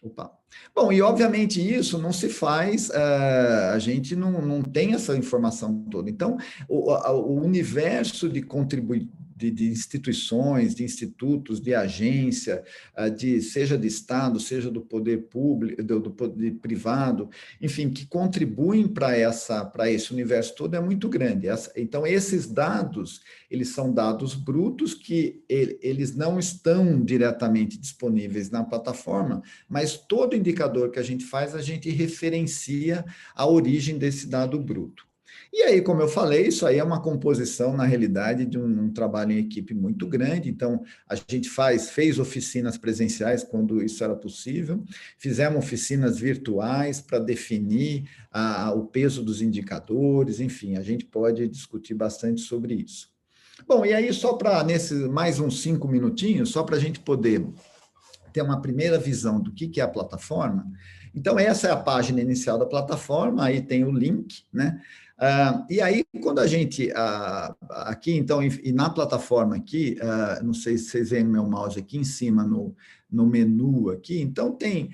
Opa. Bom, e obviamente isso não se faz, a gente não tem essa informação toda. Então, o universo de de instituições, de institutos, de agência, seja de Estado, seja do poder público, do poder privado, enfim, que contribuem para esse universo todo é muito grande. Então, esses dados, eles são dados brutos que eles não estão diretamente disponíveis na plataforma, mas todo indicador que a gente faz, a gente referencia a origem desse dado bruto. E aí, como eu falei, isso aí é uma composição, na realidade, de um trabalho em equipe muito grande. Então, a gente fez oficinas presenciais quando isso era possível, fizemos oficinas virtuais para definir o peso dos indicadores, enfim, a gente pode discutir bastante sobre isso. Bom, e aí, só para, mais uns 5 minutinhos, só para a gente poder ter uma primeira visão do que é a plataforma. Então, essa é a página inicial da plataforma, aí tem o link, né? E aí, quando a gente, aqui, então, e na plataforma aqui, não sei se vocês veem meu mouse aqui em cima no menu aqui, então tem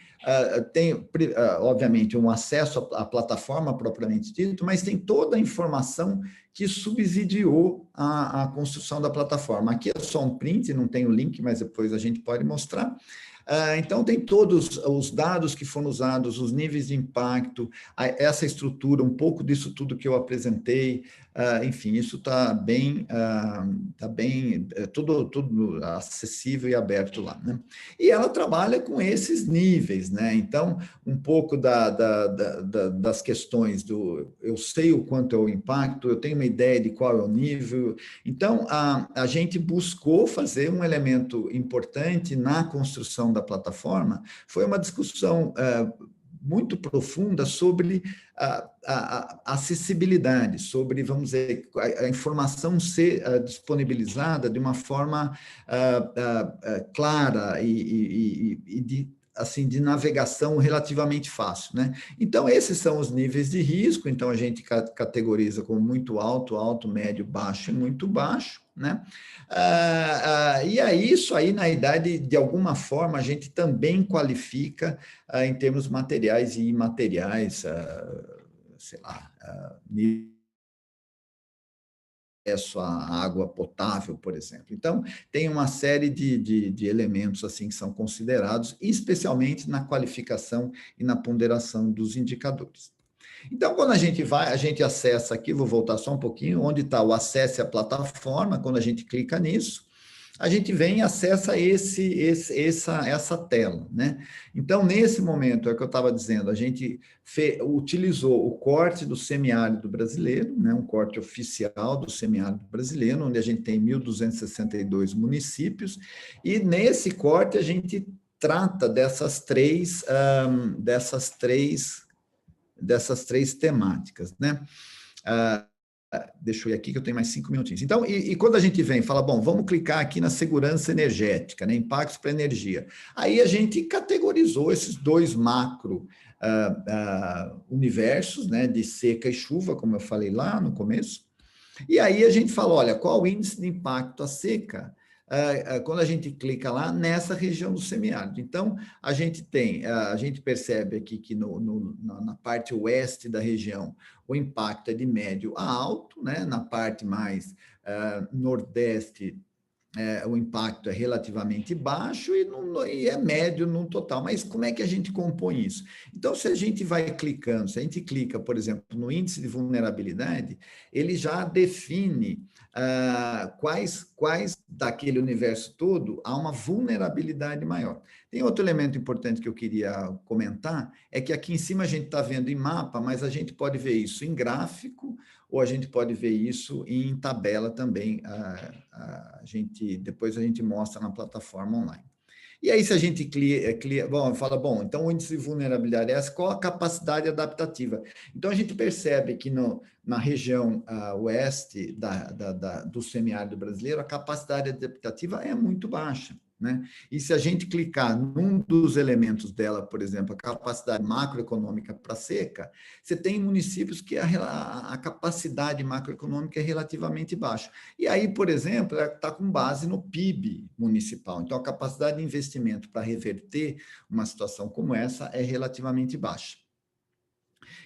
obviamente, um acesso à plataforma propriamente dito, mas tem toda a informação que subsidiou a construção da plataforma. Aqui é só um print, não tem o link, mas depois a gente pode mostrar. Então, tem todos os dados que foram usados, os níveis de impacto, essa estrutura, um pouco disso tudo que eu apresentei, enfim, isso está bem, tudo acessível e aberto lá, né? E ela trabalha com esses níveis, né? Então, um pouco das questões eu sei o quanto é o impacto, eu tenho uma ideia de qual é o nível. Então, a gente buscou fazer um elemento importante na construção da plataforma, foi uma discussão muito profunda sobre a acessibilidade, sobre, vamos dizer, a informação ser disponibilizada de uma forma clara e de navegação relativamente fácil, né? Então, esses são os níveis de risco, então a gente categoriza como muito alto, alto, médio, baixo e muito baixo, né? E aí, isso aí, na idade, de alguma forma, a gente também qualifica em termos materiais e imateriais, sei lá, acesso à água potável, por exemplo. Então, tem uma série de elementos assim que são considerados, especialmente na qualificação e na ponderação dos indicadores. Então, quando a gente acessa aqui, vou voltar só um pouquinho, onde está o acesso à plataforma, quando a gente clica nisso, a gente vem e acessa essa tela, né? Então, nesse momento, é o que eu estava dizendo, a gente utilizou o corte do semiárido brasileiro, né? Um corte oficial do semiárido brasileiro, onde a gente tem 1.262 municípios, e nesse corte a gente trata dessas três temáticas, né? Deixa eu ir aqui que eu tenho mais 5 minutinhos. Então, e quando a gente vem e fala, bom, vamos clicar aqui na segurança energética, né, impactos para a energia. Aí a gente categorizou esses dois macro universos, né, de seca e chuva, como eu falei lá no começo. E aí a gente fala, olha, qual o índice de impacto à seca? Quando a gente clica lá nessa região do semiárido. Então, a gente percebe aqui que na parte oeste da região, o impacto é de médio a alto, né? Na parte mais nordeste, o impacto é relativamente baixo e é médio no total. Mas como é que a gente compõe isso? Então, se a gente vai clicando, se a gente clica, por exemplo, no índice de vulnerabilidade, ele já define quais daquele universo todo há uma vulnerabilidade maior. Tem outro elemento importante que eu queria comentar, é que aqui em cima a gente está vendo em mapa, mas a gente pode ver isso em gráfico, ou a gente pode ver isso em tabela também. Depois a gente mostra na plataforma online. E aí, se a gente fala, bom, então o índice de vulnerabilidade é essa, qual a capacidade adaptativa? Então, a gente percebe que na região oeste do semiárido brasileiro, a capacidade adaptativa é muito baixa, né? E se a gente clicar num dos elementos dela, por exemplo, a capacidade macroeconômica para seca, você tem municípios que a capacidade macroeconômica é relativamente baixa. E aí, por exemplo, está com base no PIB municipal. Então, a capacidade de investimento para reverter uma situação como essa é relativamente baixa.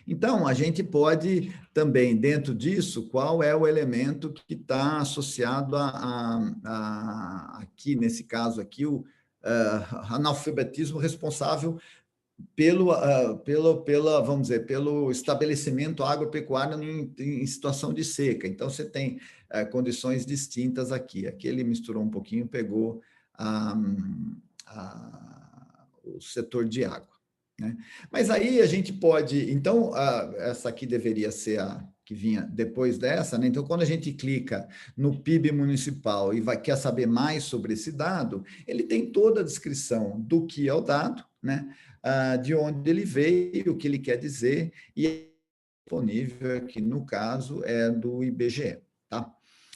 Então, a gente pode também, dentro disso, qual é o elemento que está associado aqui, nesse caso aqui, o analfabetismo responsável vamos dizer, pelo estabelecimento agropecuário em situação de seca. Então, você tem condições distintas aqui. Aqui ele misturou um pouquinho, pegou o setor de água, né? Mas aí a gente pode... Então, essa aqui deveria ser a que vinha depois dessa, né? Então, quando a gente clica no PIB municipal e quer saber mais sobre esse dado, ele tem toda a descrição do que é o dado, né? De onde ele veio, o que ele quer dizer, e é disponível aqui, no caso, é do IBGE, tá?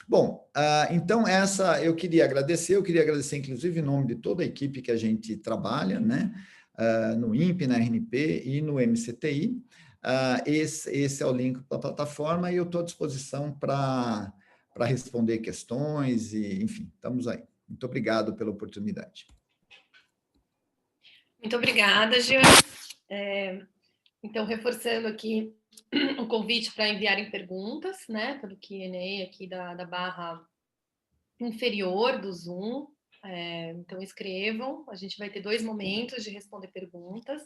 Bom, então eu queria agradecer inclusive em nome de toda a equipe que a gente trabalha, né? No INPE, na RNP e no MCTI. Esse é o link da plataforma e eu estou à disposição para responder questões e, enfim, estamos aí. Muito obrigado pela oportunidade. Muito obrigada, Jean. Então, reforçando aqui o convite para enviarem perguntas, né, pelo Q&A aqui da barra inferior do Zoom. Então, escrevam. A gente vai ter 2 momentos de responder perguntas.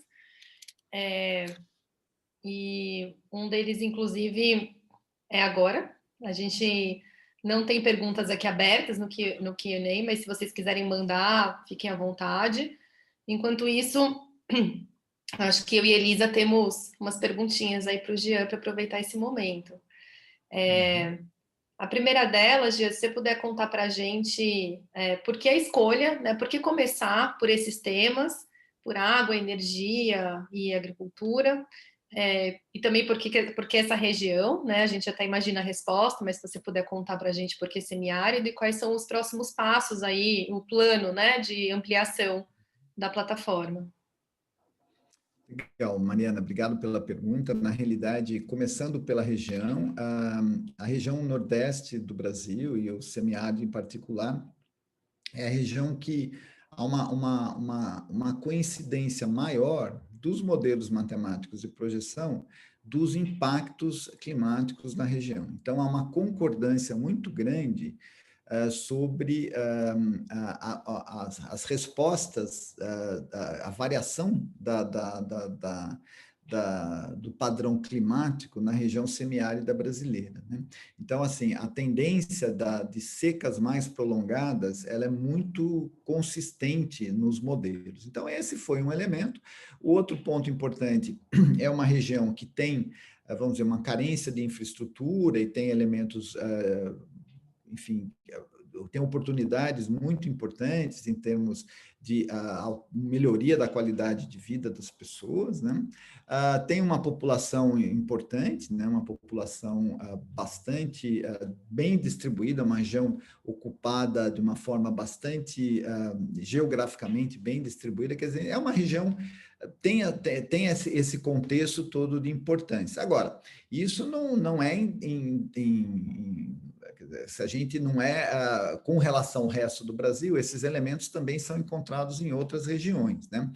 E um deles, inclusive, é agora. A gente não tem perguntas aqui abertas no Q&A, mas se vocês quiserem mandar, fiquem à vontade. Enquanto isso, acho que eu e Elisa temos umas perguntinhas aí para o Jean para aproveitar esse momento. A primeira delas, Jean, se você puder contar para a gente por que a escolha, né? Por que começar por esses temas, por água, energia e agricultura, e também por que essa região, né? A gente até imagina a resposta, mas se você puder contar para a gente por que semiárido e quais são os próximos passos aí, o plano, né, de ampliação da plataforma. Legal, Mariana, obrigado pela pergunta. Na realidade, começando pela região, a região nordeste do Brasil e o semiárido em particular, é a região que há uma coincidência maior dos modelos matemáticos de projeção dos impactos climáticos na região. Então, há uma concordância muito grande sobre as respostas, a variação do padrão climático na região semiárida brasileira, né? Então, assim, a tendência de secas mais prolongadas, ela é muito consistente nos modelos. Então, esse foi um elemento. O outro ponto importante é uma região que tem, vamos dizer, uma carência de infraestrutura e tem elementos, enfim, tem oportunidades muito importantes em termos de melhoria da qualidade de vida das pessoas, né? Tem uma população importante, né? Uma população bastante bem distribuída, uma região ocupada de uma forma bastante geograficamente bem distribuída, quer dizer, é uma região tem esse contexto todo de importância. Agora, isso não é se a gente não é, com relação ao resto do Brasil, esses elementos também são encontrados em outras regiões, né?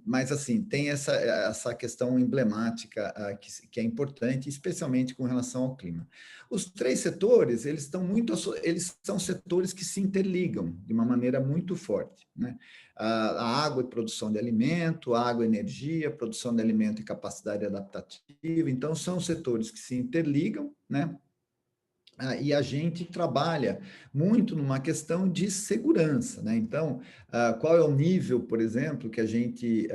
Mas, assim, tem essa questão emblemática que é importante, especialmente com relação ao clima. Os três setores, eles são setores que se interligam de uma maneira muito forte, né? A água e produção de alimento, a água e energia, produção de alimento e capacidade adaptativa, então são setores que se interligam, né? E a gente trabalha muito numa questão de segurança, né? Então, qual é o nível, por exemplo, que a gente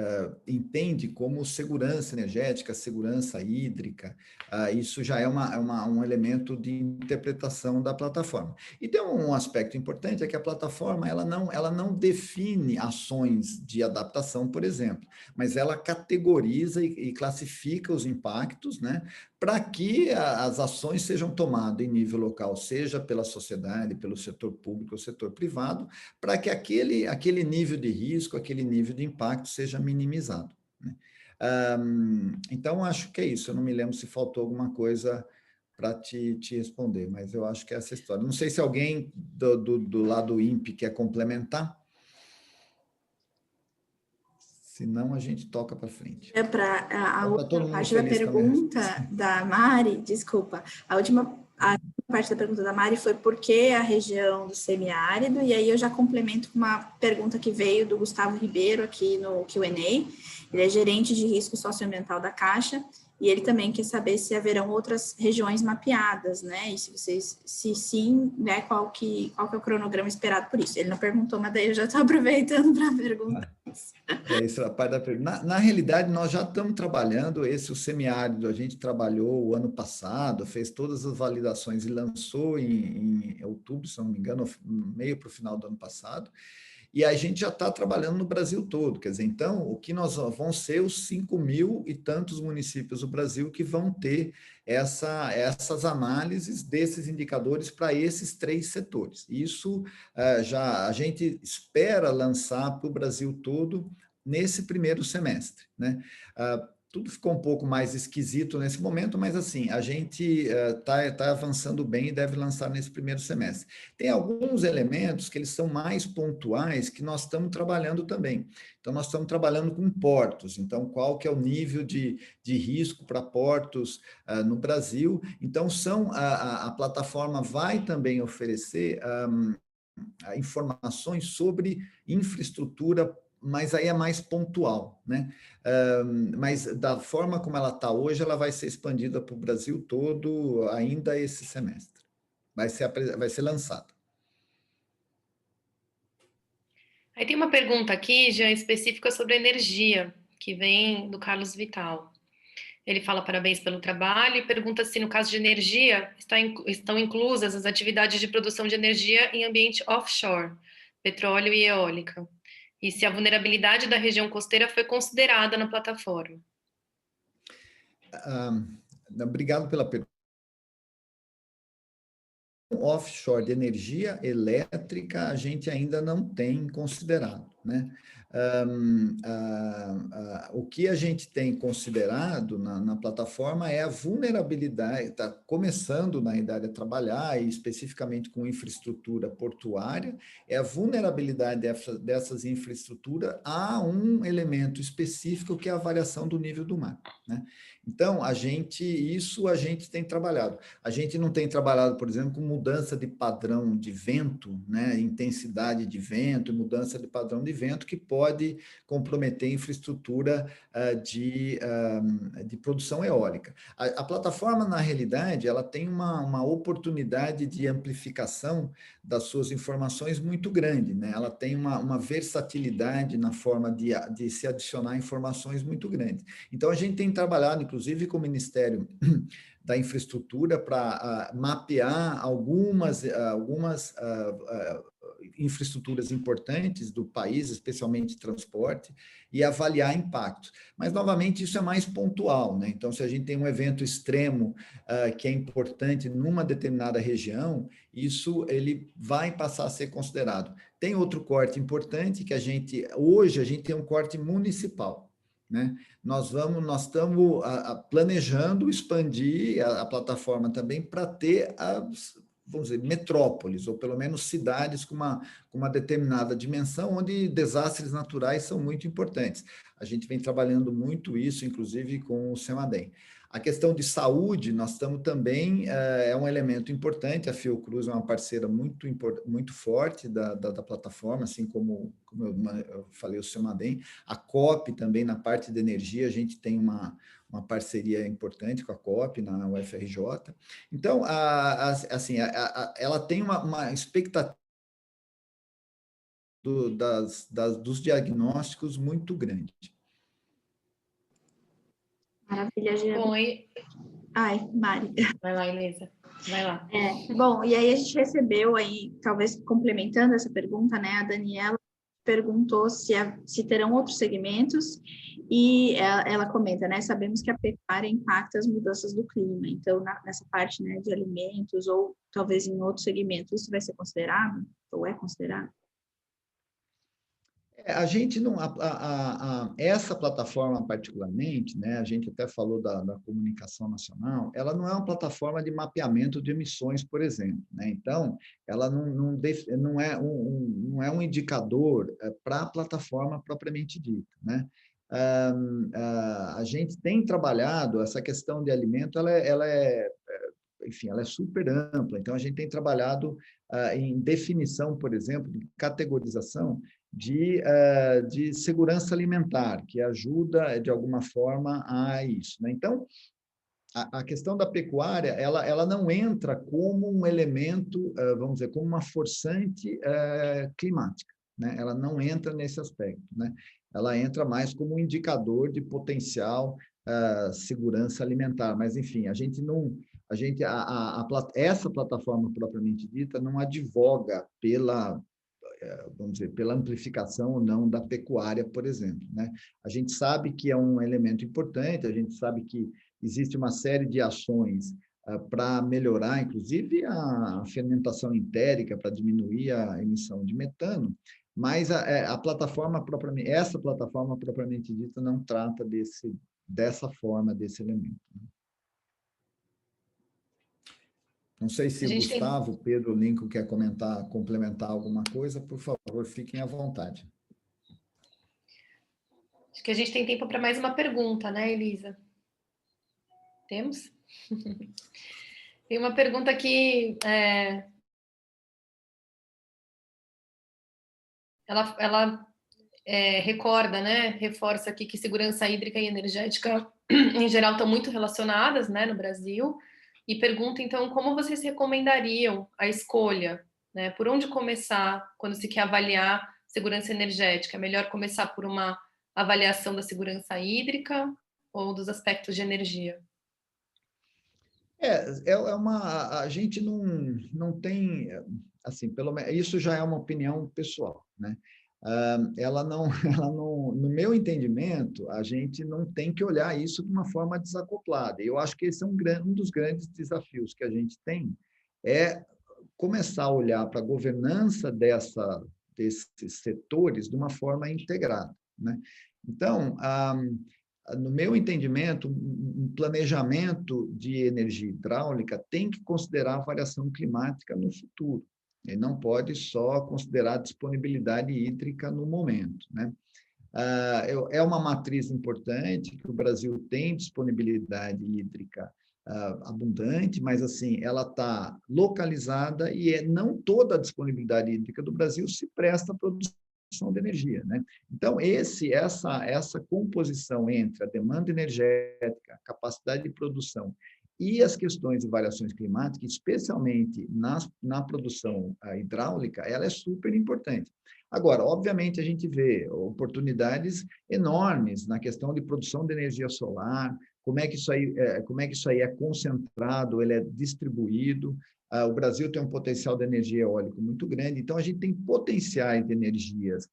entende como segurança energética, segurança hídrica? Isso já é um elemento de interpretação da plataforma. E tem um aspecto importante, é que a plataforma ela não define ações de adaptação, por exemplo, mas ela categoriza e classifica os impactos, né? Para que as ações sejam tomadas em nível local, seja pela sociedade, pelo setor público ou setor privado, para que aquele nível de risco, aquele nível de impacto seja minimizado, né? Então, acho que é isso. Eu não me lembro se faltou alguma coisa para te responder, mas eu acho que é essa história. Não sei se alguém do lado INPE quer complementar. Senão, a gente toca para frente. Para a última parte da pergunta da Mari, desculpa, a última parte da pergunta da Mari foi por que a região do semiárido, e aí eu já complemento com uma pergunta que veio do Gustavo Ribeiro aqui no Q&A. Ele é gerente de risco socioambiental da Caixa, e ele também quer saber se haverão outras regiões mapeadas, né? E se sim, né, qual que é o cronograma esperado por isso. Ele não perguntou, mas daí eu já estou aproveitando para perguntar isso. Isso é a parte da pergunta. Na realidade, nós já estamos trabalhando o semiárido, a gente trabalhou o ano passado, fez todas as validações e lançou em outubro, se não me engano, meio para o final do ano passado. E a gente já está trabalhando no Brasil todo, quer dizer, então, o que nós vão ser os 5.000 e tantos municípios do Brasil que vão ter essas análises desses indicadores para esses três setores. Isso já a gente espera lançar para o Brasil todo nesse primeiro semestre, né? Tudo ficou um pouco mais esquisito nesse momento, mas assim, a gente está avançando bem e deve lançar nesse primeiro semestre. Tem alguns elementos que eles são mais pontuais que nós estamos trabalhando também. Então, nós estamos trabalhando com portos. Então, qual que é o nível de risco para portos no Brasil? Então, a plataforma vai também oferecer informações sobre infraestrutura, mas aí é mais pontual, né? Mas da forma como ela está hoje, ela vai ser expandida para o Brasil todo ainda esse semestre. Vai ser lançada. Aí tem uma pergunta aqui, já específica sobre energia, que vem do Carlos Vital. Ele fala parabéns pelo trabalho e pergunta se, no caso de energia, estão inclusas as atividades de produção de energia em ambiente offshore, petróleo e eólica, e se a vulnerabilidade da região costeira foi considerada na plataforma. Obrigado pela pergunta. Offshore de energia elétrica, a gente ainda não tem considerado, né? O que a gente tem considerado na plataforma é a vulnerabilidade, está começando na idade a trabalhar, e especificamente com infraestrutura portuária, é a vulnerabilidade dessas infraestruturas a um elemento específico que é a variação do nível do mar, né? Então, a gente tem trabalhado. A gente não tem trabalhado, por exemplo, com mudança de padrão de vento, né? Intensidade de vento, mudança de padrão de vento que pode comprometer a infraestrutura de produção eólica. A plataforma, na realidade, ela tem uma oportunidade de amplificação das suas informações muito grande, né? Ela tem uma versatilidade na forma de se adicionar informações muito grande. Então, a gente tem trabalhado, inclusive, com o Ministério da Infraestrutura para mapear algumas infraestruturas importantes do país, especialmente transporte, e avaliar impactos. Mas, novamente, isso é mais pontual, né? Então, se a gente tem um evento extremo que é importante numa determinada região, ele vai passar a ser considerado. Tem outro corte importante que hoje a gente tem um corte municipal, né? Nós estamos planejando expandir a plataforma também para ter vamos dizer, metrópoles, ou pelo menos cidades com uma determinada dimensão, onde desastres naturais são muito importantes. A gente vem trabalhando muito isso, inclusive com o CEMADEM. A questão de saúde, nós estamos também, é um elemento importante, a Fiocruz é uma parceira muito forte da plataforma, assim como eu falei, o CEMADEM, a COP também, na parte de energia, a gente tem uma parceria importante com a COP, na UFRJ. Então, assim, ela tem uma expectativa dos diagnósticos muito grande. Maravilha, Gia. Bom, Ai, Mari. Vai lá, Elisa. Vai lá. Bom, e aí a gente recebeu aí, talvez complementando essa pergunta, né, a Daniela perguntou se terão outros segmentos, e ela comenta, né, sabemos que a pecuária impacta as mudanças do clima, então nessa parte, né, de alimentos, ou talvez em outros segmentos, isso vai ser considerado, ou é considerado? A gente não, essa plataforma particularmente, né, a gente até falou da comunicação nacional, ela não é uma plataforma de mapeamento de emissões, por exemplo, né? Então, ela não é um indicador para a plataforma propriamente dita, né? A gente tem trabalhado essa questão de alimento, enfim, ela é super ampla. Então, a gente tem trabalhado em definição, por exemplo, de categorização de segurança alimentar, que ajuda, de alguma forma, a isso, né? Então, a questão da pecuária, ela não entra como um elemento, vamos dizer, como uma forçante climática, né? Ela não entra nesse aspecto, né? Ela entra mais como um indicador de potencial segurança alimentar, mas, enfim, essa plataforma propriamente dita não advoga vamos dizer, pela amplificação ou não da pecuária, por exemplo, né? A gente sabe que é um elemento importante, a gente sabe que existe uma série de ações para melhorar, inclusive, a fermentação entérica, para diminuir a emissão de metano, mas essa plataforma propriamente dita não trata dessa forma, desse elemento. Não sei se o Gustavo, Pedro, Lincoln quer complementar alguma coisa, por favor, fiquem à vontade. Acho que a gente tem tempo para mais uma pergunta, né, Elisa? Temos? Tem uma pergunta aqui. Ela recorda, né? Reforça aqui que segurança hídrica e energética, em geral, estão muito relacionadas, né, no Brasil. E pergunta, então, como vocês recomendariam a escolha, né? Por onde começar quando se quer avaliar segurança energética? É melhor começar por uma avaliação da segurança hídrica ou dos aspectos de energia? A gente não tem, assim, pelo menos, isso já é uma opinião pessoal, né? No meu entendimento, a gente não tem que olhar isso de uma forma desacoplada. Eu acho que esse é um dos grandes desafios que a gente tem, é começar a olhar para a governança desses setores de uma forma integrada, né? Então, no meu entendimento, um planejamento de energia hidráulica tem que considerar a variação climática no futuro. Ele não pode só considerar a disponibilidade hídrica no momento, né? É uma matriz importante, que o Brasil tem disponibilidade hídrica abundante, mas, assim, ela está localizada e não toda a disponibilidade hídrica do Brasil se presta à produção produção de energia, né? Então, essa composição entre a demanda energética, a capacidade de produção e as questões de variações climáticas, especialmente na produção hidráulica, ela é super importante. Agora, obviamente, a gente vê oportunidades enormes na questão de produção de energia solar, como é que isso aí é concentrado, ele é distribuído. O Brasil tem um potencial de energia eólica muito grande, então a gente tem potenciais de energias,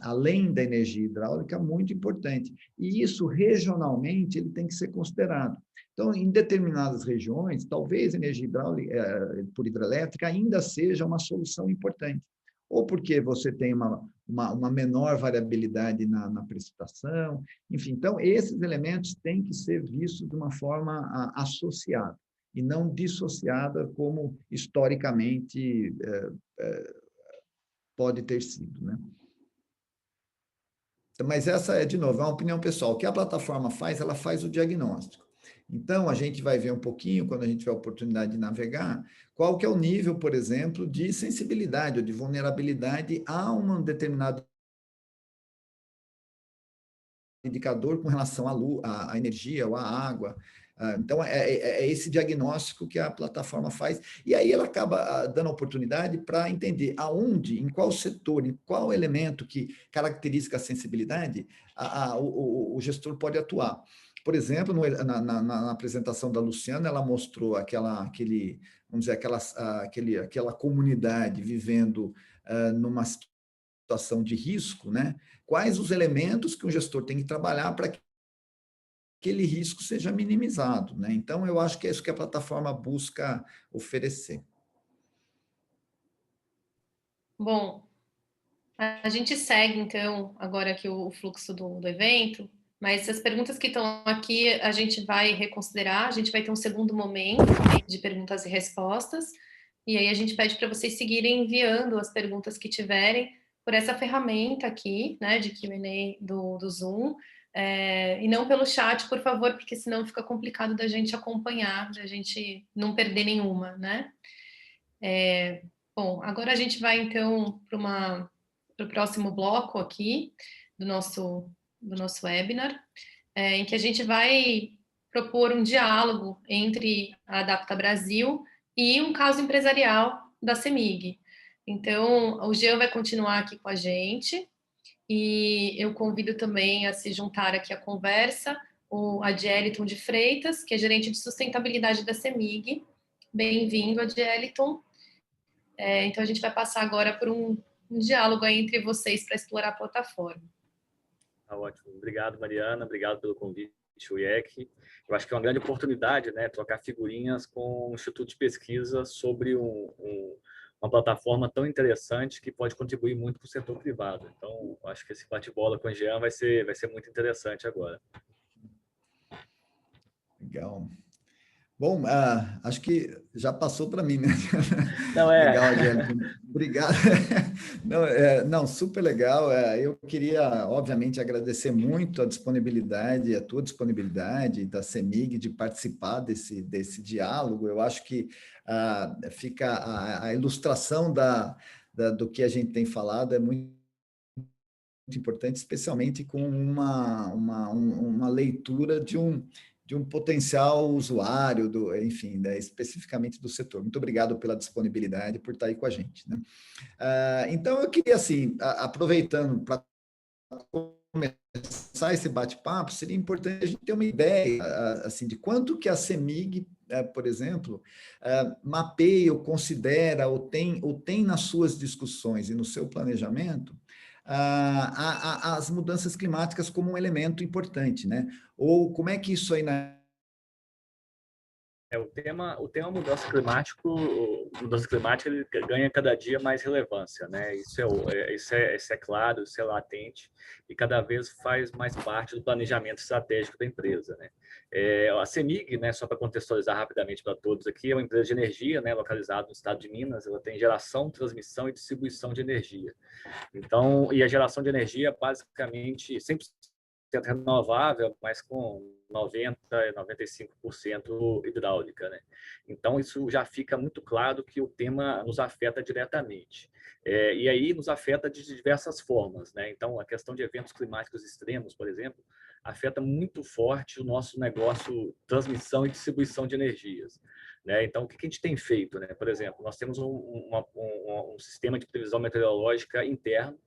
além da energia hidráulica, muito importante. E isso, regionalmente, ele tem que ser considerado. Então, em determinadas regiões, talvez a energia hidráulica, por hidrelétrica ainda seja uma solução importante. Ou porque você tem uma menor variabilidade na precipitação, enfim. Então, esses elementos têm que ser vistos de uma forma associada e não dissociada como historicamente pode ter sido, né? Mas essa é, de novo, é uma opinião pessoal. O que a plataforma faz? Ela faz o diagnóstico. Então, a gente vai ver um pouquinho, quando a gente tiver a oportunidade de navegar, qual que é o nível, por exemplo, de sensibilidade ou de vulnerabilidade a um determinado indicador com relação à energia ou à água. Então, é esse diagnóstico que a plataforma faz, e aí ela acaba dando oportunidade para entender aonde, em qual setor, em qual elemento que caracteriza a sensibilidade, o gestor pode atuar. Por exemplo, na apresentação da Luciana, ela mostrou aquela comunidade vivendo numa situação de risco, né? Quais os elementos que o gestor tem que trabalhar para que aquele risco seja minimizado, né? Então, eu acho que é isso que a plataforma busca oferecer. Bom, a gente segue, então, agora aqui o fluxo do evento, mas as perguntas que estão aqui a gente vai reconsiderar, a gente vai ter um segundo momento de perguntas e respostas, e aí a gente pede para vocês seguirem enviando as perguntas que tiverem por essa ferramenta aqui, né, de Q&A do Zoom, e não pelo chat, por favor, porque senão fica complicado da gente acompanhar, da gente não perder nenhuma, né? Bom, agora a gente vai, então, para o próximo bloco aqui do nosso webinar, em que a gente vai propor um diálogo entre a Adapta Brasil e um caso empresarial da CEMIG. Então, o Jean vai continuar aqui com a gente, e eu convido também a se juntar aqui à conversa o Adieliton de Freitas, que é gerente de sustentabilidade da CEMIG. Bem-vindo, Adieliton. Então, a gente vai passar agora por um diálogo aí entre vocês para explorar a plataforma. Tá ótimo. Obrigado, Mariana. Obrigado pelo convite, o IEC. Eu acho que é uma grande oportunidade, né, trocar figurinhas com o Instituto de Pesquisa sobre uma plataforma tão interessante que pode contribuir muito para o setor privado. Então, acho que esse bate-bola com o Jean vai ser muito interessante agora. Legal. Bom, acho que já passou para mim, né? Não, Legal, Angélica. Obrigado. Não, super legal. Eu queria, obviamente, agradecer muito a disponibilidade, a tua disponibilidade da CEMIG de participar desse diálogo. Eu acho que fica a ilustração do que a gente tem falado é muito importante, especialmente com uma leitura de um potencial usuário, enfim, né, especificamente do setor. Muito obrigado pela disponibilidade, por estar aí com a gente, né? Então, eu queria, assim, aproveitando para começar esse bate-papo, seria importante a gente ter uma ideia, assim, de quanto que a CEMIG, por exemplo, mapeia ou considera ou tem nas suas discussões e no seu planejamento as mudanças climáticas como um elemento importante, né? Ou como é que isso aí o tema mudança climática ele ganha cada dia mais relevância, né? Isso é claro, isso é latente e cada vez faz mais parte do planejamento estratégico da empresa, né? A CEMIG, né, só para contextualizar rapidamente para todos aqui, é uma empresa de energia, né, localizada no estado de Minas. Ela tem geração, transmissão e distribuição de energia. Então, e a geração de energia basicamente 100% renovável, mas com 90%, 95% hidráulica, né? Então, isso já fica muito claro que o tema nos afeta diretamente. E aí nos afeta de diversas formas, né? Então, a questão de eventos climáticos extremos, por exemplo, afeta muito forte o nosso negócio transmissão e distribuição de energias, né? Então, o que a gente tem feito, né? Por exemplo, nós temos um sistema de previsão meteorológica interno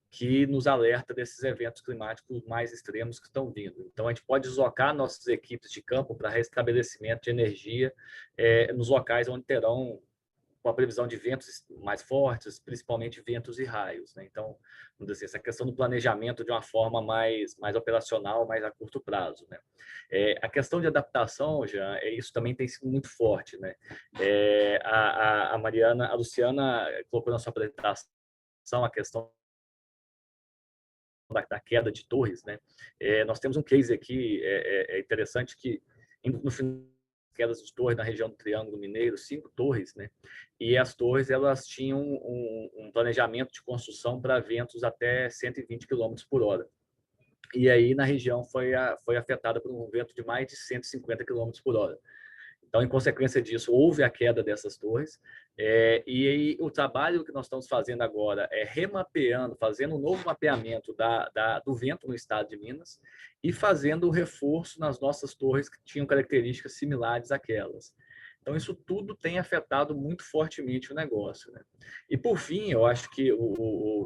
que nos alerta desses eventos climáticos mais extremos que estão vindo. Então, a gente pode deslocar nossas equipes de campo para restabelecimento de energia nos locais onde terão com a previsão de ventos mais fortes, principalmente ventos e raios, né? Então, vamos dizer, essa questão do planejamento de uma forma mais operacional, mais a curto prazo, né? A questão de adaptação, já, isso também tem sido muito forte, né? A Luciana colocou na sua apresentação a questão da queda de torres, né? Nós temos um case aqui interessante que no final quedas de torres na região do Triângulo Mineiro, 5 torres, né? E as torres elas tinham um planejamento de construção para ventos até 120 km por hora. E aí na região foi afetada por um vento de mais de 150 km por hora. Então, em consequência disso, houve a queda dessas torres. E aí, o trabalho que nós estamos fazendo agora é remapeando, fazendo um novo mapeamento do vento no estado de Minas e fazendo o reforço nas nossas torres que tinham características similares àquelas. Então, isso tudo tem afetado muito fortemente o negócio, né? E, por fim, eu acho que,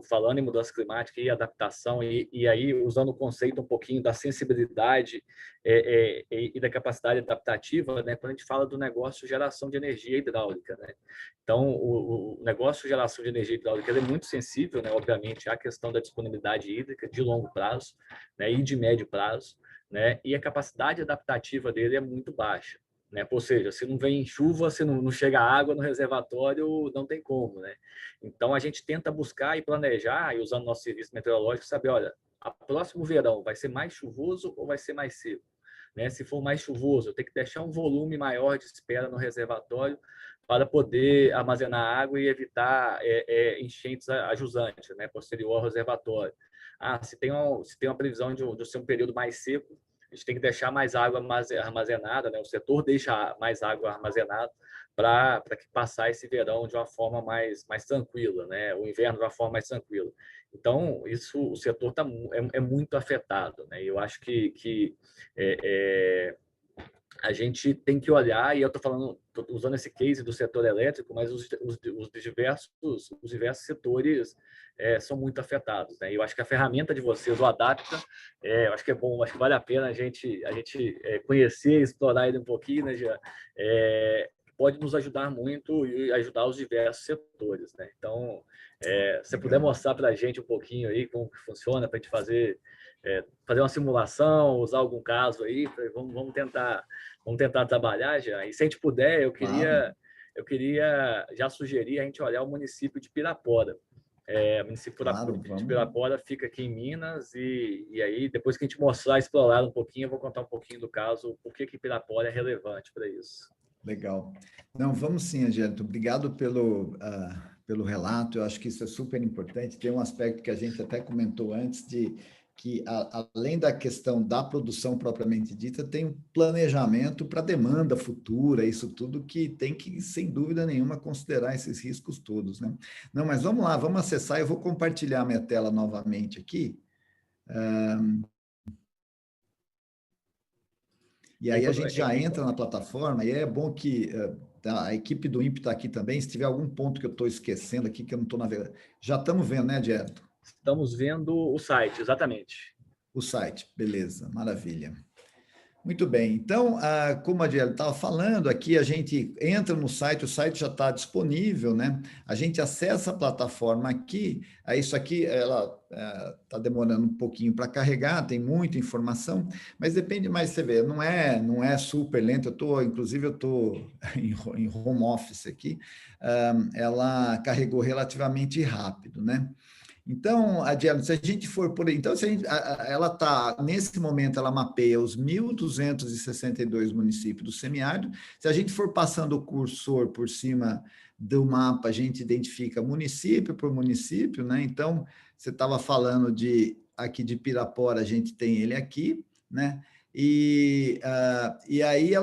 falando em mudança climática e adaptação, e aí usando o conceito um pouquinho da sensibilidade e da capacidade adaptativa, né, quando a gente fala do negócio geração de energia hidráulica, né? Então, o negócio de geração de energia hidráulica é muito sensível, né, obviamente, à questão da disponibilidade hídrica de longo prazo, né, e de médio prazo, né? E a capacidade adaptativa dele é muito baixa, né? Ou seja, se não vem chuva, se não chega água no reservatório, não tem como, né? Então, a gente tenta buscar e planejar, e usando nosso serviço meteorológico, saber, olha, o próximo verão vai ser mais chuvoso ou vai ser mais seco? Né? Se for mais chuvoso, eu tenho que deixar um volume maior de espera no reservatório para poder armazenar água e evitar enchentes ajusantes, né? Posterior ao reservatório. Se tem uma previsão de ser um período mais seco, a gente tem que deixar mais água armazenada, né? O setor deixa mais água armazenada para que passar esse verão de uma forma mais tranquila, né? O inverno de uma forma mais tranquila. Então, o setor é muito afetado, né? Eu acho que a gente tem que olhar, e eu estou usando esse case do setor elétrico, mas os diversos setores são muito afetados, né? Eu acho que a ferramenta de vocês, o Adapta, eu acho que é bom, acho que vale a pena a gente conhecer, explorar ele um pouquinho, né, Jean? Pode nos ajudar muito e ajudar os diversos setores, né? Então, se você puder mostrar para a gente um pouquinho aí como que funciona, para a gente fazer uma simulação, usar algum caso aí, vamos tentar trabalhar já. E se a gente puder, eu queria já sugerir a gente olhar o município de Pirapora. O município de Pirapora fica aqui em Minas e aí depois que a gente explorar um pouquinho, eu vou contar um pouquinho do caso, por que Pirapora é relevante para isso. Legal. Não, vamos sim, Angélica. Obrigado pelo relato. Eu acho que isso é super importante. Tem um aspecto que a gente até comentou antes de que, além da questão da produção propriamente dita, tem um planejamento para demanda futura, isso tudo que tem que, sem dúvida nenhuma, considerar esses riscos todos, né? Não, mas vamos lá, vamos acessar. Eu vou compartilhar minha tela novamente aqui. E aí a gente já entra na plataforma, e é bom que a equipe do INPE está aqui também. Se tiver algum ponto que eu estou esquecendo aqui, que eu não estou navegando. Já estamos vendo, né, Diego? Estamos vendo o site, exatamente. O site, beleza, maravilha. Muito bem, então, como a Diego estava falando, aqui a gente entra no site, o site já está disponível, né? A gente acessa a plataforma aqui, isso aqui, ela está demorando um pouquinho para carregar, tem muita informação, mas depende mais, você vê, não é super lento, inclusive eu estou em home office aqui, ela carregou relativamente rápido, né? Então, Adielo, se a gente for por aí, então, ela está, nesse momento, ela mapeia os 1.262 municípios do semiárido. Se a gente for passando o cursor por cima do mapa, a gente identifica município por município, né? Então, você estava falando de aqui de Pirapora, a gente tem ele aqui, né? E aí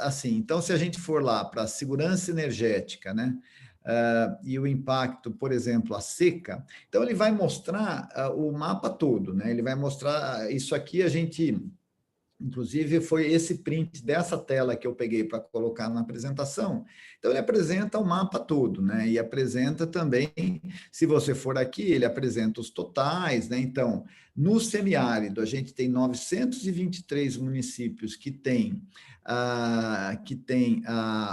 assim, então se a gente for lá para a segurança energética, né? E o impacto, por exemplo, a seca, então ele vai mostrar o mapa todo, né? Ele vai mostrar isso aqui, a gente, inclusive, foi esse print dessa tela que eu peguei para colocar na apresentação. Então, ele apresenta o mapa todo, né? E apresenta também, se você for aqui, ele apresenta os totais, né? Então, no semiárido, a gente tem 923 municípios que têm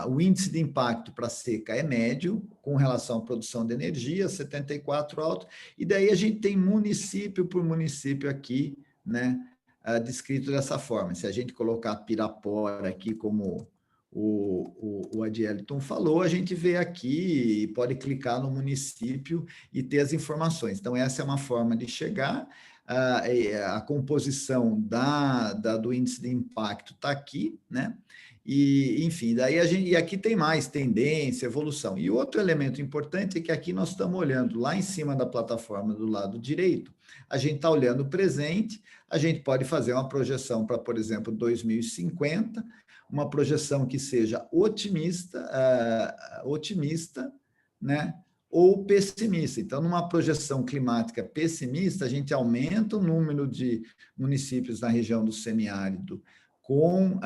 o índice de impacto para seca é médio, com relação à produção de energia, 74 alto, e daí a gente tem município por município aqui, né? Descrito dessa forma. Se a gente colocar Pirapora aqui, como o Adielton falou, a gente vê aqui e pode clicar no município e ter as informações. Então, essa é uma forma de chegar. A composição do índice de impacto está aqui, né? E, enfim, daí e aqui tem mais tendência, evolução. E outro elemento importante é que aqui nós estamos olhando lá em cima da plataforma do lado direito, a gente está olhando o presente, a gente pode fazer uma projeção para, por exemplo, 2050, uma projeção que seja otimista, né? Ou pessimista. Então, numa projeção climática pessimista, a gente aumenta o número de municípios na região do semiárido com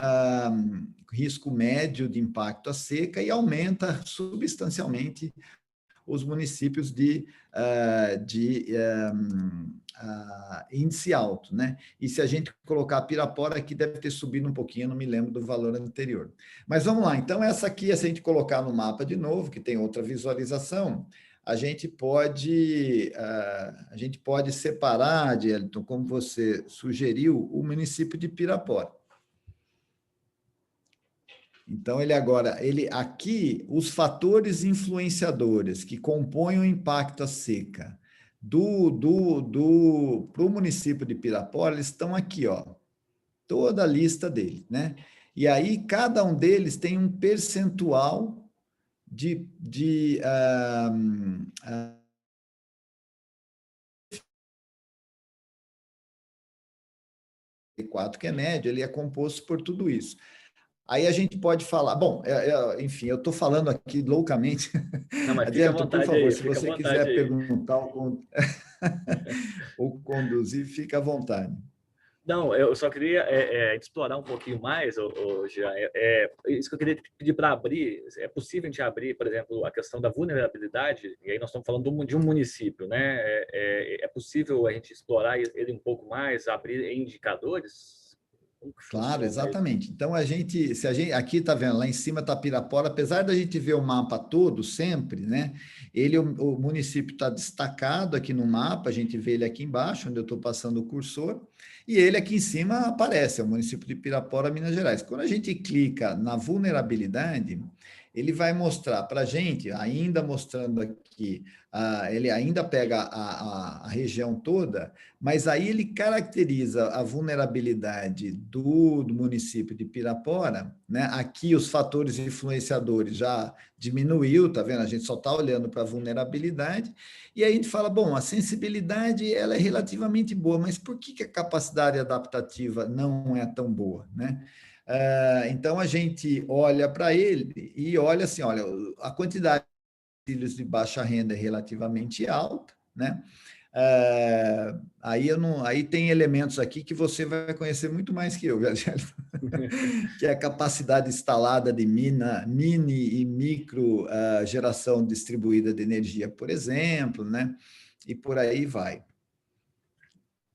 risco médio de impacto à seca e aumenta substancialmente os municípios de índice alto, né? E se a gente colocar Pirapora aqui, deve ter subido um pouquinho, não me lembro do valor anterior. Mas vamos lá, então essa aqui, se a gente colocar no mapa de novo, que tem outra visualização, a gente pode separar, Adielton, como você sugeriu, o município de Pirapora. Então, aqui, os fatores influenciadores que compõem o impacto à seca para o município de Pirapora, eles estão aqui, ó, toda a lista deles, né? E aí, cada um deles tem um percentual de que é médio, ele é composto por tudo isso. Aí a gente pode falar, bom, enfim, eu estou falando aqui loucamente. Não, mas fica à vontade, por favor, aí, se você quiser perguntar ou conduzir, fica à vontade. Não, eu só queria explorar um pouquinho mais, Jean. Isso que eu queria pedir para abrir. É possível a gente abrir, por exemplo, a questão da vulnerabilidade? E aí nós estamos falando de um município, né? É possível a gente explorar ele um pouco mais, abrir indicadores? Claro, exatamente. Então, se a gente aqui está vendo, lá em cima está Pirapora, apesar da gente ver o mapa todo sempre, né? O município está destacado aqui no mapa, a gente vê ele aqui embaixo, onde eu estou passando o cursor, e ele aqui em cima aparece, é o município de Pirapora, Minas Gerais. Quando a gente clica na vulnerabilidade, ele vai mostrar para a gente, ainda mostrando aqui, ele ainda pega a região toda, mas aí ele caracteriza a vulnerabilidade do município de Pirapora, né? Aqui os fatores influenciadores já diminuiu, tá vendo? A gente só está olhando para a vulnerabilidade, e aí a gente fala, bom, a sensibilidade ela é relativamente boa, mas por que a capacidade adaptativa não é tão boa, né? Então a gente olha para ele e olha assim, olha, a quantidade de filhos de baixa renda é relativamente alta, né? Aí tem elementos aqui que você vai conhecer muito mais que eu, que é a capacidade instalada de mini e micro geração distribuída de energia, por exemplo, né? E por aí vai.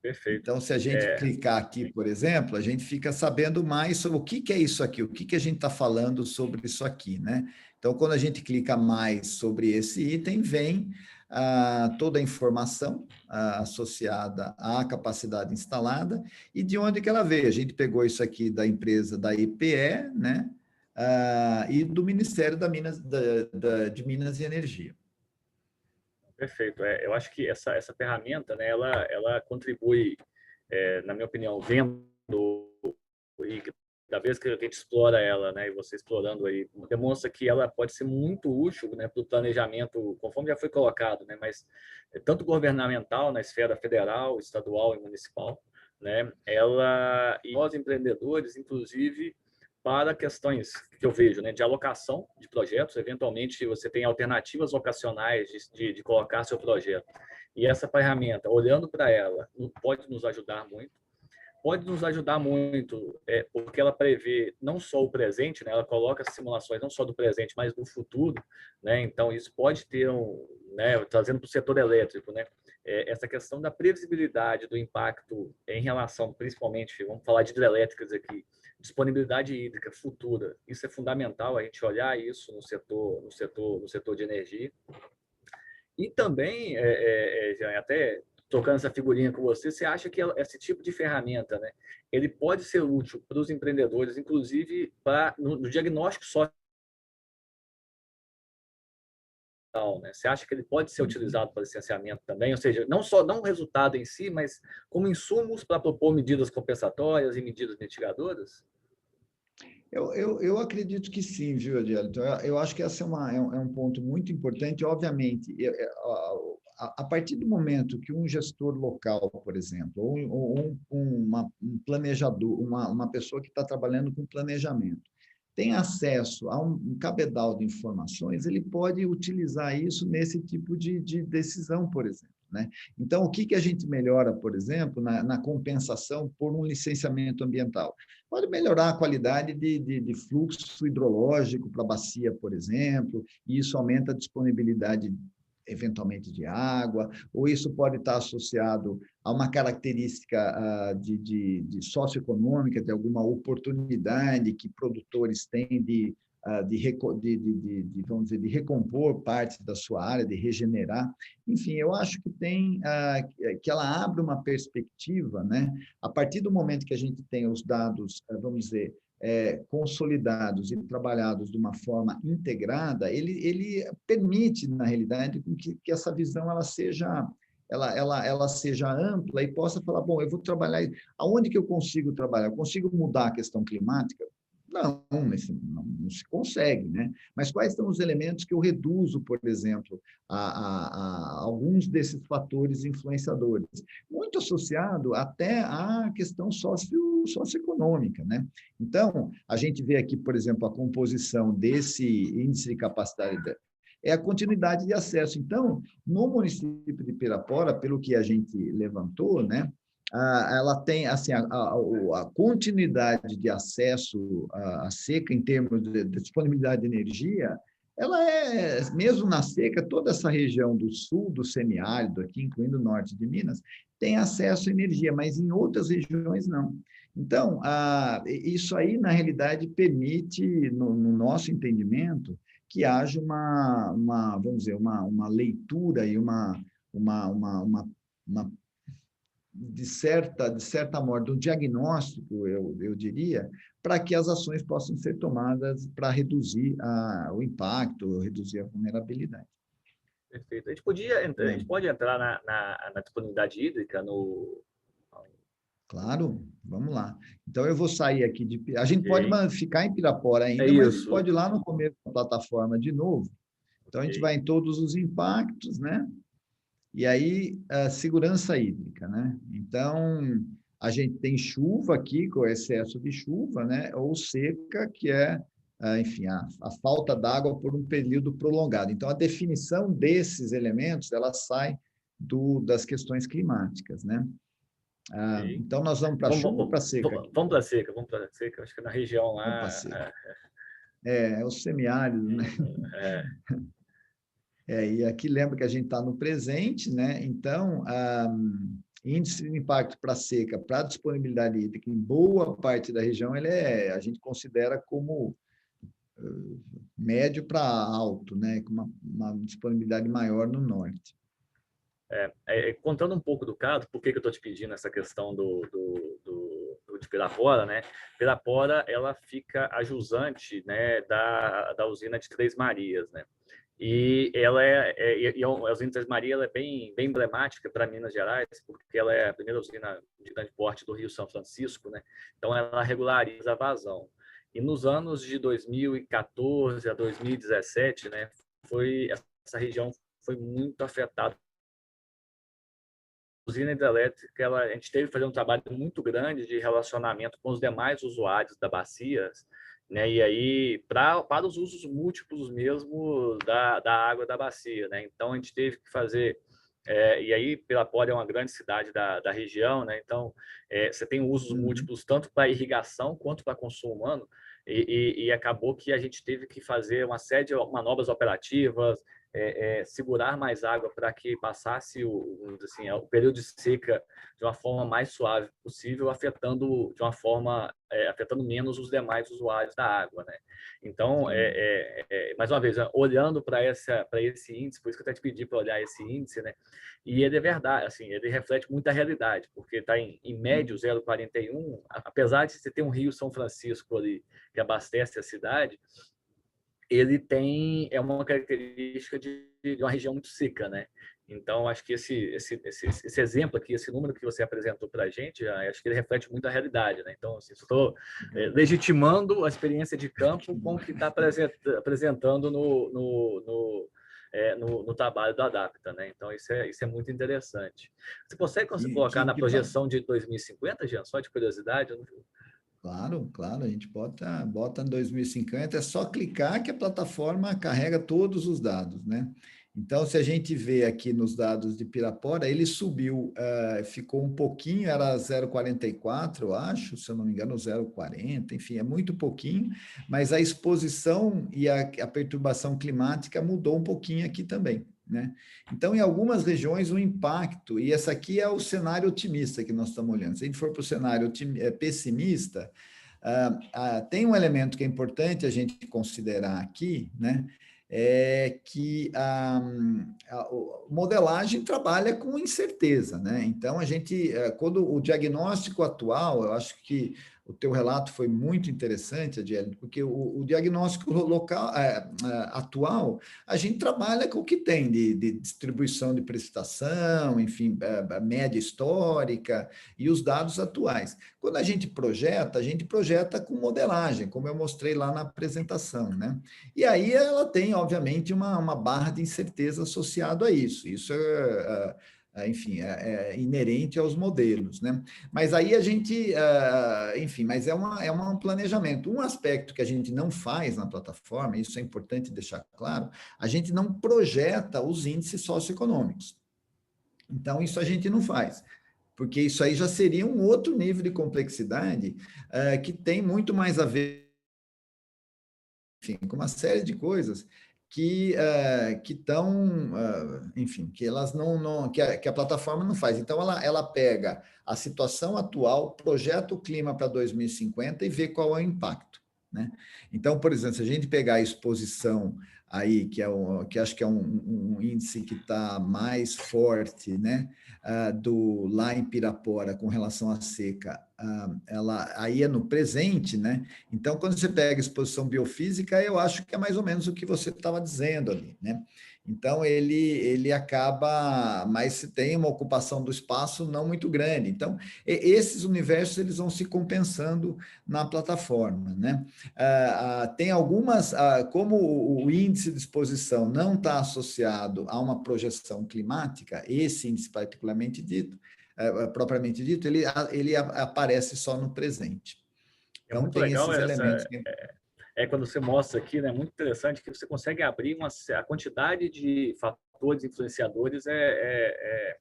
Perfeito. Então, se a gente clicar aqui, por exemplo, a gente fica sabendo mais sobre o que é isso aqui, o que a gente está falando sobre isso aqui, né? Então, quando a gente clica mais sobre esse item, vem toda a informação associada à capacidade instalada e de onde que ela veio. A gente pegou isso aqui da empresa da EPE, né? E do Ministério de Minas e Energia. Perfeito. Eu acho que essa ferramenta, né, ela contribui, na minha opinião, vendo e da vez que a gente explora ela, né, e você explorando aí, demonstra que ela pode ser muito útil, né, para o planejamento, conforme já foi colocado, né, mas tanto governamental, na esfera federal, estadual e municipal, né, ela e nós empreendedores, inclusive, para questões que eu vejo, né, de alocação de projetos, eventualmente você tem alternativas vocacionais de colocar seu projeto. E essa ferramenta, olhando para ela, pode nos ajudar muito. Pode nos ajudar muito, porque ela prevê não só o presente, né? Ela coloca simulações não só do presente, mas do futuro, né? Então, isso pode ter né? Trazendo para o setor elétrico, né? Essa questão da previsibilidade do impacto em relação, principalmente, vamos falar de hidrelétricas aqui, disponibilidade hídrica futura. Isso é fundamental, a gente olhar isso no setor de energia. E também, até tocando essa figurinha com você, você acha que esse tipo de ferramenta, né, ele pode ser útil para os empreendedores, inclusive no diagnóstico social, né? Você acha que ele pode ser utilizado para licenciamento também? Ou seja, não só não o resultado em si, mas como insumos para propor medidas compensatórias e medidas mitigadoras? Eu acredito que sim, viu, Adiel? Então, eu acho que esse é um ponto muito importante. Obviamente, a partir do momento que um gestor local, por exemplo, ou um planejador, uma pessoa que está trabalhando com planejamento, tem acesso a um cabedal de informações, ele pode utilizar isso nesse tipo de decisão, por exemplo. Né? Então, o que a gente melhora, por exemplo, na compensação por um licenciamento ambiental? Pode melhorar a qualidade de fluxo hidrológico para a bacia, por exemplo, e isso aumenta a disponibilidade, eventualmente, de água, ou isso pode estar associado a uma característica de socioeconômica, de alguma oportunidade que produtores têm vamos dizer, de recompor parte da sua área, de regenerar. Enfim, eu acho que que ela abre uma perspectiva, né? A partir do momento que a gente tem os dados, vamos dizer, consolidados e trabalhados de uma forma integrada, ele permite, na realidade, que essa visão ela seja ampla e possa falar, bom, eu vou trabalhar, aonde que eu consigo trabalhar? Eu consigo mudar a questão climática? Não se consegue, né? Mas quais são os elementos que eu reduzo, por exemplo, a alguns desses fatores influenciadores? Muito associado até à questão socioeconômica, né? Então, a gente vê aqui, por exemplo, a composição desse índice de capacidade é a continuidade de acesso. Então, no município de Pirapora, pelo que a gente levantou, né? Ela tem assim a continuidade de acesso à seca em termos de disponibilidade de energia, ela mesmo na seca, toda essa região do sul do semiárido, aqui incluindo o norte de Minas, tem acesso à energia, mas em outras regiões não. Então, isso aí, na realidade, permite, no nosso entendimento, que haja vamos dizer, uma leitura e uma de certa modo, um diagnóstico, eu diria, para que as ações possam ser tomadas para reduzir o impacto, reduzir a vulnerabilidade. Perfeito. A gente pode entrar na disponibilidade hídrica no... Claro, vamos lá. Então, eu vou sair aqui a gente pode ficar em Pirapora ainda, mas a gente pode ir lá no começo da plataforma de novo. Então, a gente vai em todos os impactos, né? E aí, a segurança hídrica, né? Então, a gente tem chuva aqui, com excesso de chuva, né? Ou seca, que enfim, a falta d'água por um período prolongado. Então, a definição desses elementos, ela sai das questões climáticas, né? Então, nós vamos para a chuva ou para a seca? Vamos para a seca. Acho que na região lá... É o semiárido, né? E aqui lembra que a gente está no presente, né? Então, índice de impacto para seca, para disponibilidade hídrica, em boa parte da região, a gente considera como médio para alto, né? Com uma disponibilidade maior no norte. Contando um pouco do caso, por que eu estou te pedindo essa questão de Pirapora, né? Pirapora, ela fica a jusante, né, da usina de Três Marias, né? E ela a usina Três Marias ela é bem emblemática para Minas Gerais, porque ela é a primeira usina de grande porte do Rio São Francisco, né? Então ela regulariza a vazão. E nos anos de 2014 a 2017, né, essa região foi muito afetada. A usina hidrelétrica, a gente teve que fazer um trabalho muito grande de relacionamento com os demais usuários da bacia, né? E aí para os usos múltiplos mesmo da água da bacia, né? Então a gente teve que fazer e aí Pirapora é uma grande cidade da região, né? Então você tem usos múltiplos tanto para irrigação quanto para consumo humano, e acabou que a gente teve que fazer uma série de manobras operativas, segurar mais água para que passasse o período de seca de uma forma mais suave possível, afetando menos os demais usuários da água, né? Então, mais uma vez, olhando para esse índice, por isso que eu até te pedi para olhar esse índice, né? E ele é verdade, assim, ele reflete muita realidade, porque está em médio 0,41, apesar de você ter um Rio São Francisco ali que abastece a cidade, ele é uma característica de uma região muito seca, né? Então, acho que esse exemplo aqui, esse número que você apresentou para a gente, acho que ele reflete muito a realidade, né? Então, assim, estou legitimando a experiência de campo com o que está apresentando no trabalho do Adapta, né? Então, isso é muito interessante. Você consegue colocar na projeção de 2050, Jean? Só de curiosidade? Claro, a gente bota em 2050, é só clicar que a plataforma carrega todos os dados, né? Então, se a gente vê aqui nos dados de Pirapora, ele subiu, ficou um pouquinho, era 0,44, eu acho, se eu não me engano, 0,40, enfim, é muito pouquinho, mas a exposição e a perturbação climática mudou um pouquinho aqui também, né? Então, em algumas regiões, o impacto, e esse aqui é o cenário otimista que nós estamos olhando. Se a gente for para o cenário pessimista, tem um elemento que é importante a gente considerar aqui, né? É que a modelagem trabalha com incerteza, né? Então, quando o diagnóstico atual, eu acho que o teu relato foi muito interessante, Adriele, porque o diagnóstico local, atual, a gente trabalha com o que tem de distribuição de precipitação, enfim, a média histórica e os dados atuais. Quando a gente projeta com modelagem, como eu mostrei lá na apresentação, né? E aí ela tem, obviamente, uma barra de incerteza associada a isso. Isso enfim, é inerente aos modelos, né? Mas aí a gente, enfim, mas é um planejamento. Um aspecto que a gente não faz na plataforma, isso é importante deixar claro, a gente não projeta os índices socioeconômicos. Então, isso a gente não faz, porque isso aí já seria um outro nível de complexidade que tem muito mais a ver, enfim, com uma série de coisas que estão, enfim, que elas que a plataforma não faz. Então, ela pega a situação atual, projeta o clima para 2050 e vê qual é o impacto, né? Então, por exemplo, se a gente pegar a exposição aí, que acho que é um índice que está mais forte, né? Lá em Pirapora com relação à seca, ela aí é no presente, né? Então, quando você pega exposição biofísica, eu acho que é mais ou menos o que você estava dizendo ali, né? Então, ele acaba, mas se tem uma ocupação do espaço não muito grande. Então, esses universos eles vão se compensando na plataforma, né? Tem algumas, como o índice de exposição não está associado a uma projeção climática, esse índice particularmente dito, propriamente dito, ele aparece só no presente. É Então, muito tem legal esses elementos. quando você mostra aqui, né? Muito interessante que você consegue abrir a quantidade de fatores influenciadores é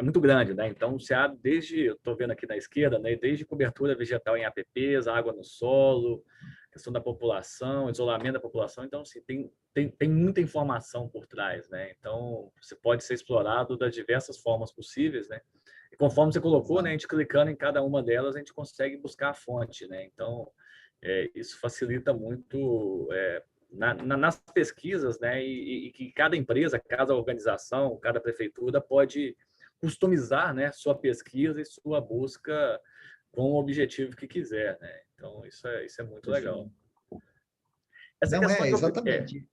muito grande, né? Então, você abre desde, eu estou vendo aqui na esquerda, né? Desde cobertura vegetal em APPs, água no solo, questão da população, isolamento da população. Então, assim, tem muita informação por trás, né? Então, você pode ser explorado das diversas formas possíveis, né? E conforme você colocou, né? A gente clicando em cada uma delas, a gente consegue buscar a fonte, né? Então, isso facilita muito nas pesquisas, né? E que cada empresa, cada organização, cada prefeitura pode customizar, né, sua pesquisa e sua busca com o objetivo que quiser, né? Então, isso é muito legal. Essa Não questão exatamente.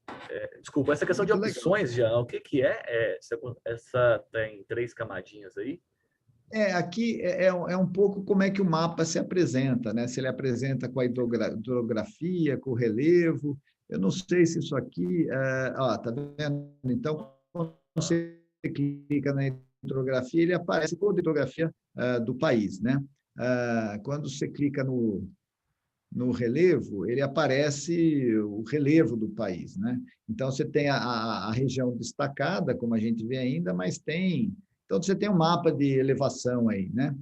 Desculpa, essa questão de Muito opções, Jean, o que é? Essa tem 3 camadinhas aí? Aqui é um pouco como é que o mapa se apresenta, né? Se ele apresenta com a hidrografia, com o relevo. Eu não sei se isso aqui... tá vendo? Então, quando você clica na hidrografia, ele aparece toda a hidrografia do país, né? Quando você clica no relevo, ele aparece o relevo do país, né? Então, você tem a região destacada, como a gente vê ainda, mas tem... Então, você tem um mapa de elevação aí, né?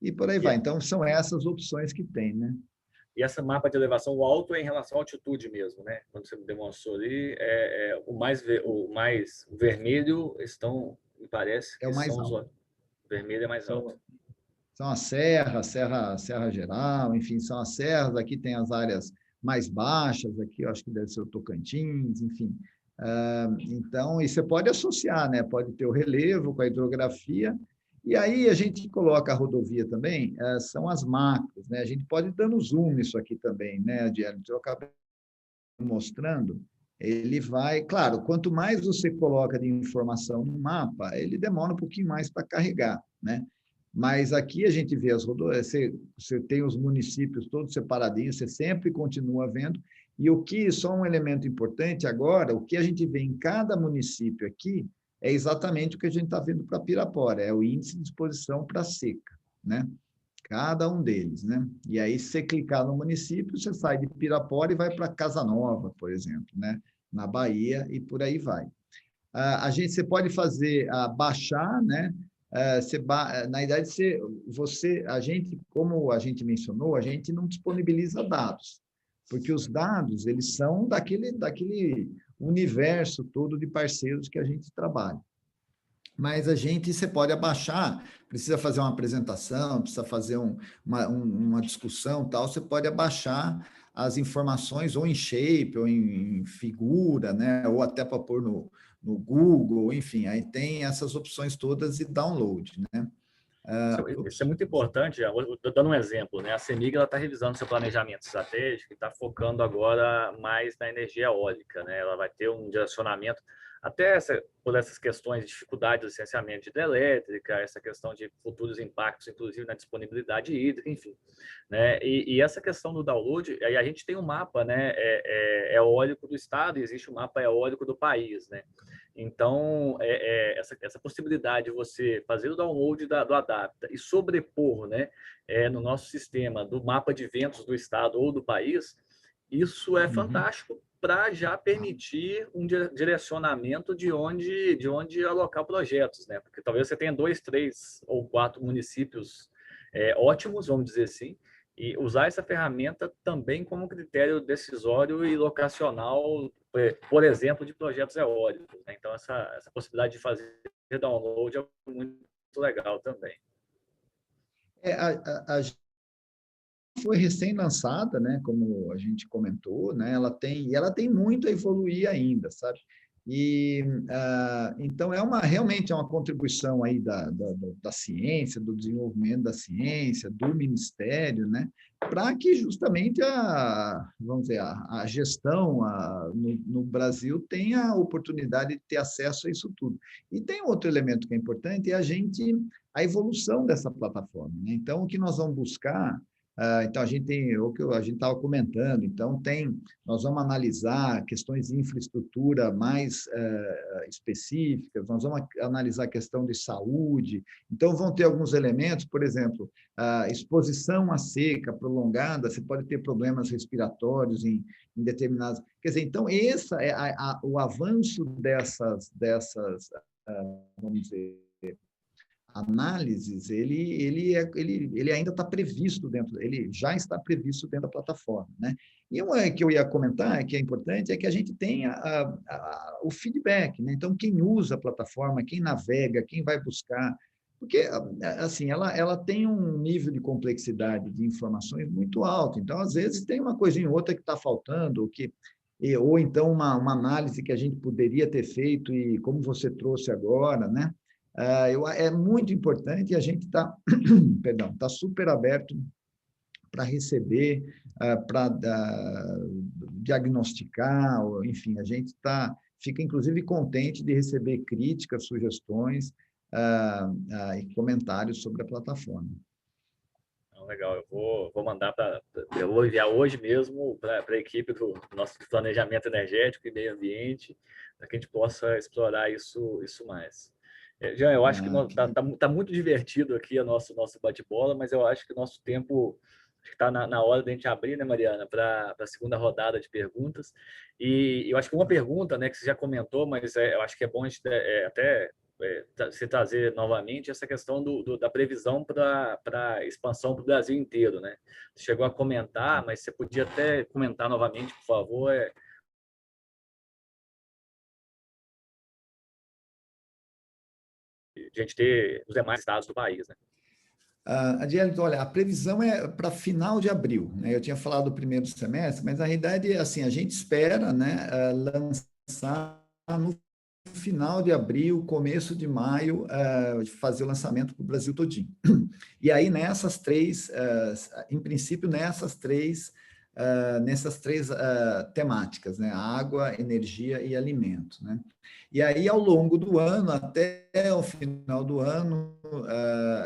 E por aí vai. Então, são essas opções que tem, né? E essa mapa de elevação, o alto é em relação à altitude mesmo, né? Quando você me demonstrou ali, o mais vermelho me parece É que o mais são alto. vermelho é mais alto. São as Serra Geral, enfim, são as serras. Aqui tem as áreas mais baixas, aqui eu acho que deve ser o Tocantins, enfim. Então, e você pode associar, né? Pode ter o relevo com a hidrografia, e aí a gente coloca a rodovia também, são as macros, né? A gente pode ir dando zoom nisso aqui também, né, Adriano? Eu acabei mostrando, ele vai... Claro, quanto mais você coloca de informação no mapa, ele demora um pouquinho mais para carregar, né? Mas aqui a gente vê as rodovias, você tem os municípios todos separadinhos, você sempre continua vendo, e só um elemento importante agora, o que a gente vê em cada município aqui, é exatamente o que a gente está vendo para Pirapora, é o índice de exposição para seca, né? Cada um deles, né? E aí, se você clicar no município, você sai de Pirapora e vai para Casa Nova, por exemplo, né? Na Bahia, e por aí vai. Você pode fazer, baixar, né? Na idade, a gente, como a gente mencionou, a gente não disponibiliza dados, porque os dados, eles são daquele universo todo de parceiros que a gente trabalha. Mas você pode abaixar, precisa fazer uma apresentação, precisa fazer uma discussão, tal, você pode abaixar as informações ou em shape, ou em figura, né? Ou até para pôr no Google, enfim, aí tem essas opções todas e download, né? Isso é muito importante. Estou dando um exemplo, né? A CEMIG está revisando seu planejamento estratégico e está focando agora mais na energia eólica, né? Ela vai ter um direcionamento até por essas questões de dificuldade do licenciamento de hidrelétrica, essa questão de futuros impactos, inclusive na disponibilidade hídrica, enfim, né? E essa questão do download, aí a gente tem um mapa, né? Eólico do estado, e existe um mapa eólico do país, né? Então, essa possibilidade de você fazer o download do Adapta e sobrepor, né, no nosso sistema do mapa de ventos do estado ou do país, isso é fantástico para já permitir um direcionamento de onde alocar projetos, né? Porque talvez você tenha 2, 3 ou 4 municípios ótimos, vamos dizer assim, e usar essa ferramenta também como critério decisório e locacional, por exemplo, de projetos eólicos, né? Então, essa possibilidade de fazer download é muito legal também. A foi recém-lançada, né, como a gente comentou, né, ela tem muito a evoluir ainda, sabe? E então realmente é uma contribuição aí da ciência, do desenvolvimento da ciência, do Ministério, né, para que justamente vamos dizer, a gestão no Brasil tenha a oportunidade de ter acesso a isso tudo. E tem outro elemento que é importante, a evolução dessa plataforma, né? Então, o que nós vamos buscar... Então, a gente tem o que a gente estava comentando, então nós vamos analisar questões de infraestrutura mais específicas, nós vamos analisar a questão de saúde, então vão ter alguns elementos, por exemplo, exposição à seca prolongada, você pode ter problemas respiratórios em determinados... Quer dizer, então, o avanço dessas vamos dizer, análises, ele ainda está previsto ele já está previsto dentro da plataforma, né? E uma que eu ia comentar, que é importante, é que a gente tenha o feedback, né? Então, quem usa a plataforma, quem navega, quem vai buscar, porque, assim, ela tem um nível de complexidade de informações muito alto, então, às vezes, tem uma coisinha ou outra que está faltando, ou então uma análise que a gente poderia ter feito e como você trouxe agora, né? É muito importante e a gente está super aberto para receber, diagnosticar, ou, enfim, a gente fica, inclusive, contente de receber críticas, sugestões e comentários sobre a plataforma. Legal, eu vou enviar hoje mesmo para a equipe do nosso planejamento energético e meio ambiente, para que a gente possa explorar isso mais. Jean, eu acho que tá muito divertido aqui o nosso bate-bola, mas eu acho que o nosso tempo está na hora da gente abrir, né, Mariana, para a segunda rodada de perguntas. E eu acho que uma pergunta, né, que você já comentou, mas eu acho que é bom a gente até se trazer novamente essa questão da previsão para a expansão para o Brasil inteiro, né? Você chegou a comentar, mas você podia até comentar novamente, por favor, a gente ter os demais estados do país, né? Adielito, olha, a previsão é para final de abril, né? Eu tinha falado do primeiro semestre, mas na realidade, assim, a gente espera, né, lançar no final de abril, começo de maio, fazer o lançamento para o Brasil todinho. E aí, em princípio, nessas três temáticas, né? Água, energia e alimento, né? E aí, ao longo do ano, até o final do ano,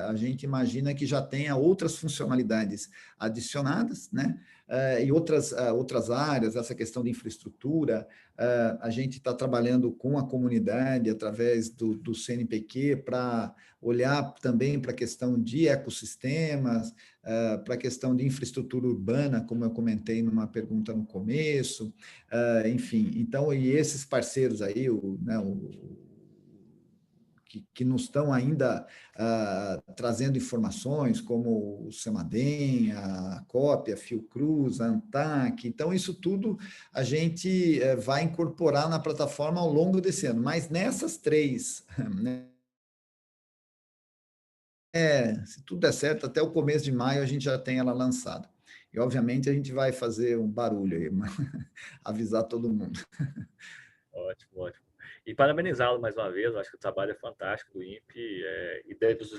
a gente imagina que já tenha outras funcionalidades adicionadas, né? E outras áreas, essa questão de infraestrutura, a gente está trabalhando com a comunidade através do CNPq para olhar também para a questão de ecossistemas, para a questão de infraestrutura urbana, como eu comentei numa pergunta no começo, enfim, então, e esses parceiros aí, que nos estão ainda trazendo informações, como o Semadem, a Cópia, a Fiocruz, a ANTAC. Então, isso tudo a gente vai incorporar na plataforma ao longo desse ano. Mas nessas três, né, se tudo der certo, até o começo de maio a gente já tem ela lançada. E, obviamente, a gente vai fazer um barulho aí, avisar todo mundo. Ótimo, ótimo. E parabenizá-lo mais uma vez, eu acho que o trabalho é fantástico do INPE e dos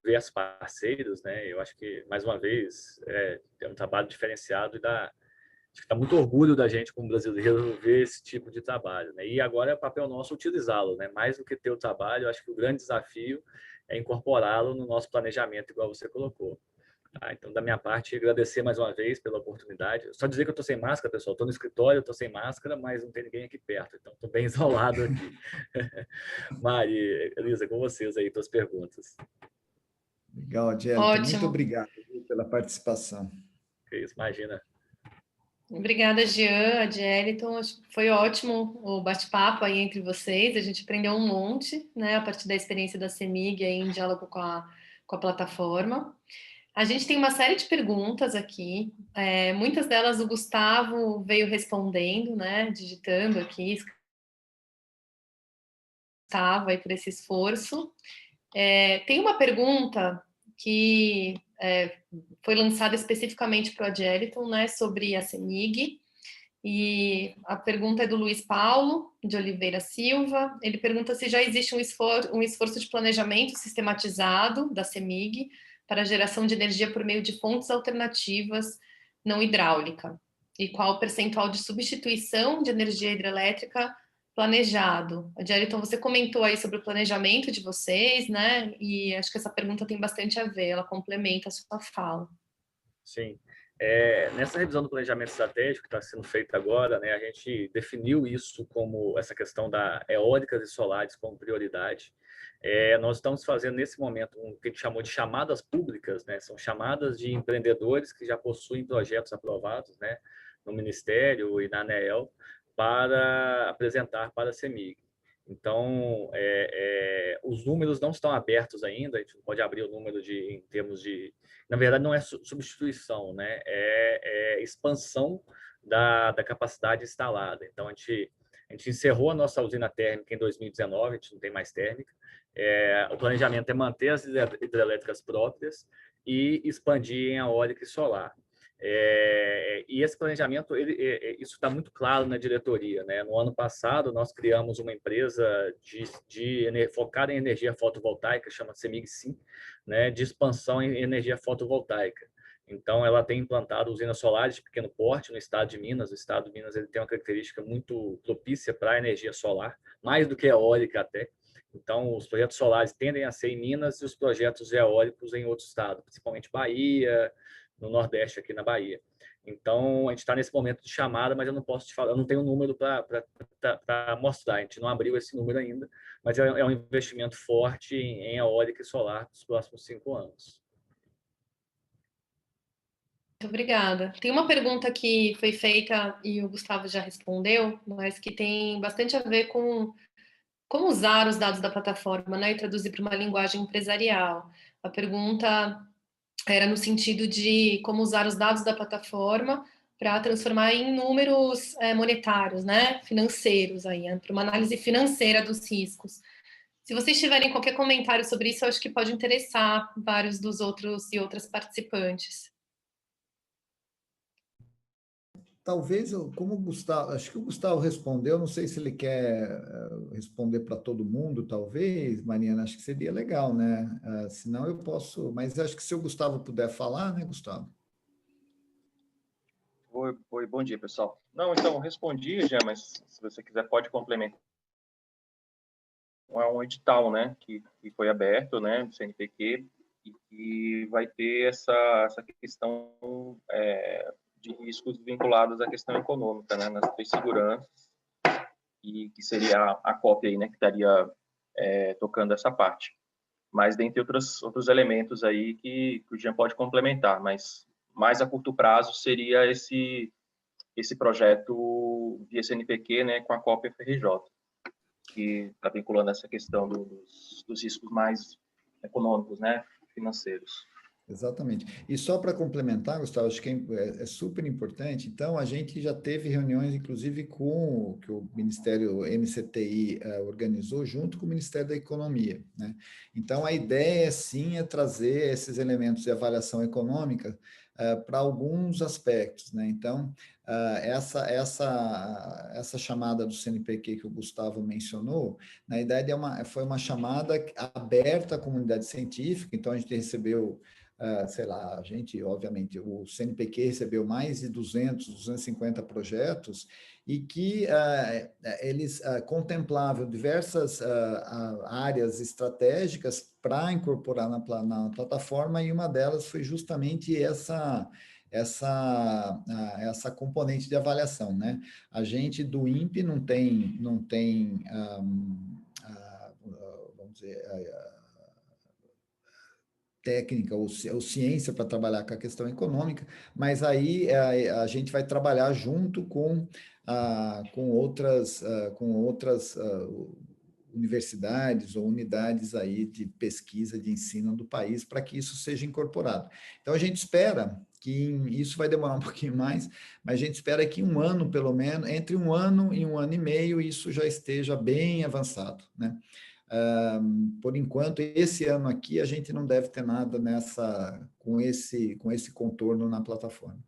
diversos parceiros, né? Eu acho que, mais uma vez, é um trabalho diferenciado e acho que está muito orgulho da gente, como brasileiro, ver esse tipo de trabalho, né? E agora é papel nosso utilizá-lo, né? Mais do que ter o trabalho, eu acho que o grande desafio é incorporá-lo no nosso planejamento, igual você colocou. Então, da minha parte, agradecer mais uma vez pela oportunidade. Só dizer que eu estou sem máscara, pessoal. Estou no escritório, estou sem máscara, mas não tem ninguém aqui perto. Então, estou bem isolado aqui. Mari, Elisa, com vocês aí, para as perguntas. Legal, Adielito. Muito obrigado pela participação. Que isso, imagina. Obrigada, Jean, Adielito. Foi ótimo o bate-papo aí entre vocês. A gente aprendeu um monte, né, a partir da experiência da CEMIG aí, em diálogo com a plataforma. A gente tem uma série de perguntas aqui, muitas delas o Gustavo veio respondendo, né, digitando aqui, Gustavo aí por esse esforço. Tem uma pergunta que foi lançada especificamente para o Adielito, né, sobre a CEMIG, e a pergunta é do Luiz Paulo, de Oliveira Silva. Ele pergunta se já existe um esforço de planejamento sistematizado da CEMIG para a geração de energia por meio de fontes alternativas não hidráulica, e qual o percentual de substituição de energia hidrelétrica planejado. Adielton, você comentou aí sobre o planejamento de vocês, né? E acho que essa pergunta tem bastante a ver, ela complementa a sua fala. Sim. Nessa revisão do planejamento estratégico que está sendo feita agora, né, a gente definiu isso como essa questão da eólicas e solares como prioridade. Nós estamos fazendo nesse momento o que a gente chamou de chamadas públicas, né, são chamadas de empreendedores que já possuem projetos aprovados, né, no Ministério e na ANEEL para apresentar para a CEMIG. Então, os números não estão abertos ainda, a gente não pode abrir o número em termos de... Na verdade, não é substituição, né? É expansão da capacidade instalada. Então, a gente encerrou a nossa usina térmica em 2019, a gente não tem mais térmica. O planejamento é manter as hidrelétricas próprias e expandir em eólica e solar. E esse planejamento, isso está muito claro na diretoria, né? No ano passado, nós criamos uma empresa focada em energia fotovoltaica, chama CEMIG-SIM, né? De expansão em energia fotovoltaica. Então, ela tem implantado usinas solares de pequeno porte no estado de Minas. O estado de Minas ele tem uma característica muito propícia para a energia solar, mais do que eólica até. Então, os projetos solares tendem a ser em Minas e os projetos eólicos em outros estados, principalmente Bahia, no Nordeste, aqui na Bahia. Então, a gente está nesse momento de chamada, mas eu não posso te falar, eu não tenho um número para mostrar, a gente não abriu esse número ainda, mas é um investimento forte em eólica e solar nos próximos 5 anos. Muito obrigada. Tem uma pergunta que foi feita e o Gustavo já respondeu, mas que tem bastante a ver com como usar os dados da plataforma, né, e traduzir para uma linguagem empresarial. A pergunta era no sentido de como usar os dados da plataforma para transformar em números monetários, né, financeiros, para uma análise financeira dos riscos. Se vocês tiverem qualquer comentário sobre isso, eu acho que pode interessar vários dos outros e outras participantes. Talvez, como o Gustavo, acho que o Gustavo respondeu, não sei se ele quer responder para todo mundo, talvez, Mariana, acho que seria legal, né? Senão eu posso, mas acho que se o Gustavo puder falar, né, Gustavo? Oi, bom dia, pessoal. Não, então, respondi já, mas se você quiser pode complementar. É um edital, né, que foi aberto, né, do CNPq, e que vai ter essa questão de riscos vinculados à questão econômica, né, nas 3 seguranças, e que seria a cópia aí, né, que estaria tocando essa parte. Mas dentre outros elementos aí que o Jean pode complementar, mas mais a curto prazo seria esse projeto via CNPq, né, com a cópia FRJ, que está vinculando essa questão dos riscos mais econômicos, né, financeiros. Exatamente. E só para complementar, Gustavo, acho que é super importante. Então, a gente já teve reuniões, inclusive, com o que o Ministério MCTI organizou, junto com o Ministério da Economia, né? Então, a ideia, sim, é trazer esses elementos de avaliação econômica para alguns aspectos, né? Então, essa chamada do CNPq que o Gustavo mencionou, na verdade, foi uma chamada aberta à comunidade científica, então a gente recebeu sei lá, a gente, obviamente, o CNPq recebeu mais de 250 projetos e que eles contemplavam diversas áreas estratégicas para incorporar na plataforma, e uma delas foi justamente essa componente de avaliação, né? A gente do INPE não tem vamos dizer, técnica ou ciência para trabalhar com a questão econômica, mas aí a gente vai trabalhar junto com outras universidades ou unidades aí de pesquisa, de ensino do país, para que isso seja incorporado. Então, a gente espera que isso vai demorar um pouquinho mais, mas a gente espera que um ano, pelo menos, entre 1 ano e 1 ano e meio, isso já esteja bem avançado, né? Por enquanto, esse ano aqui, a gente não deve ter nada com esse contorno na plataforma.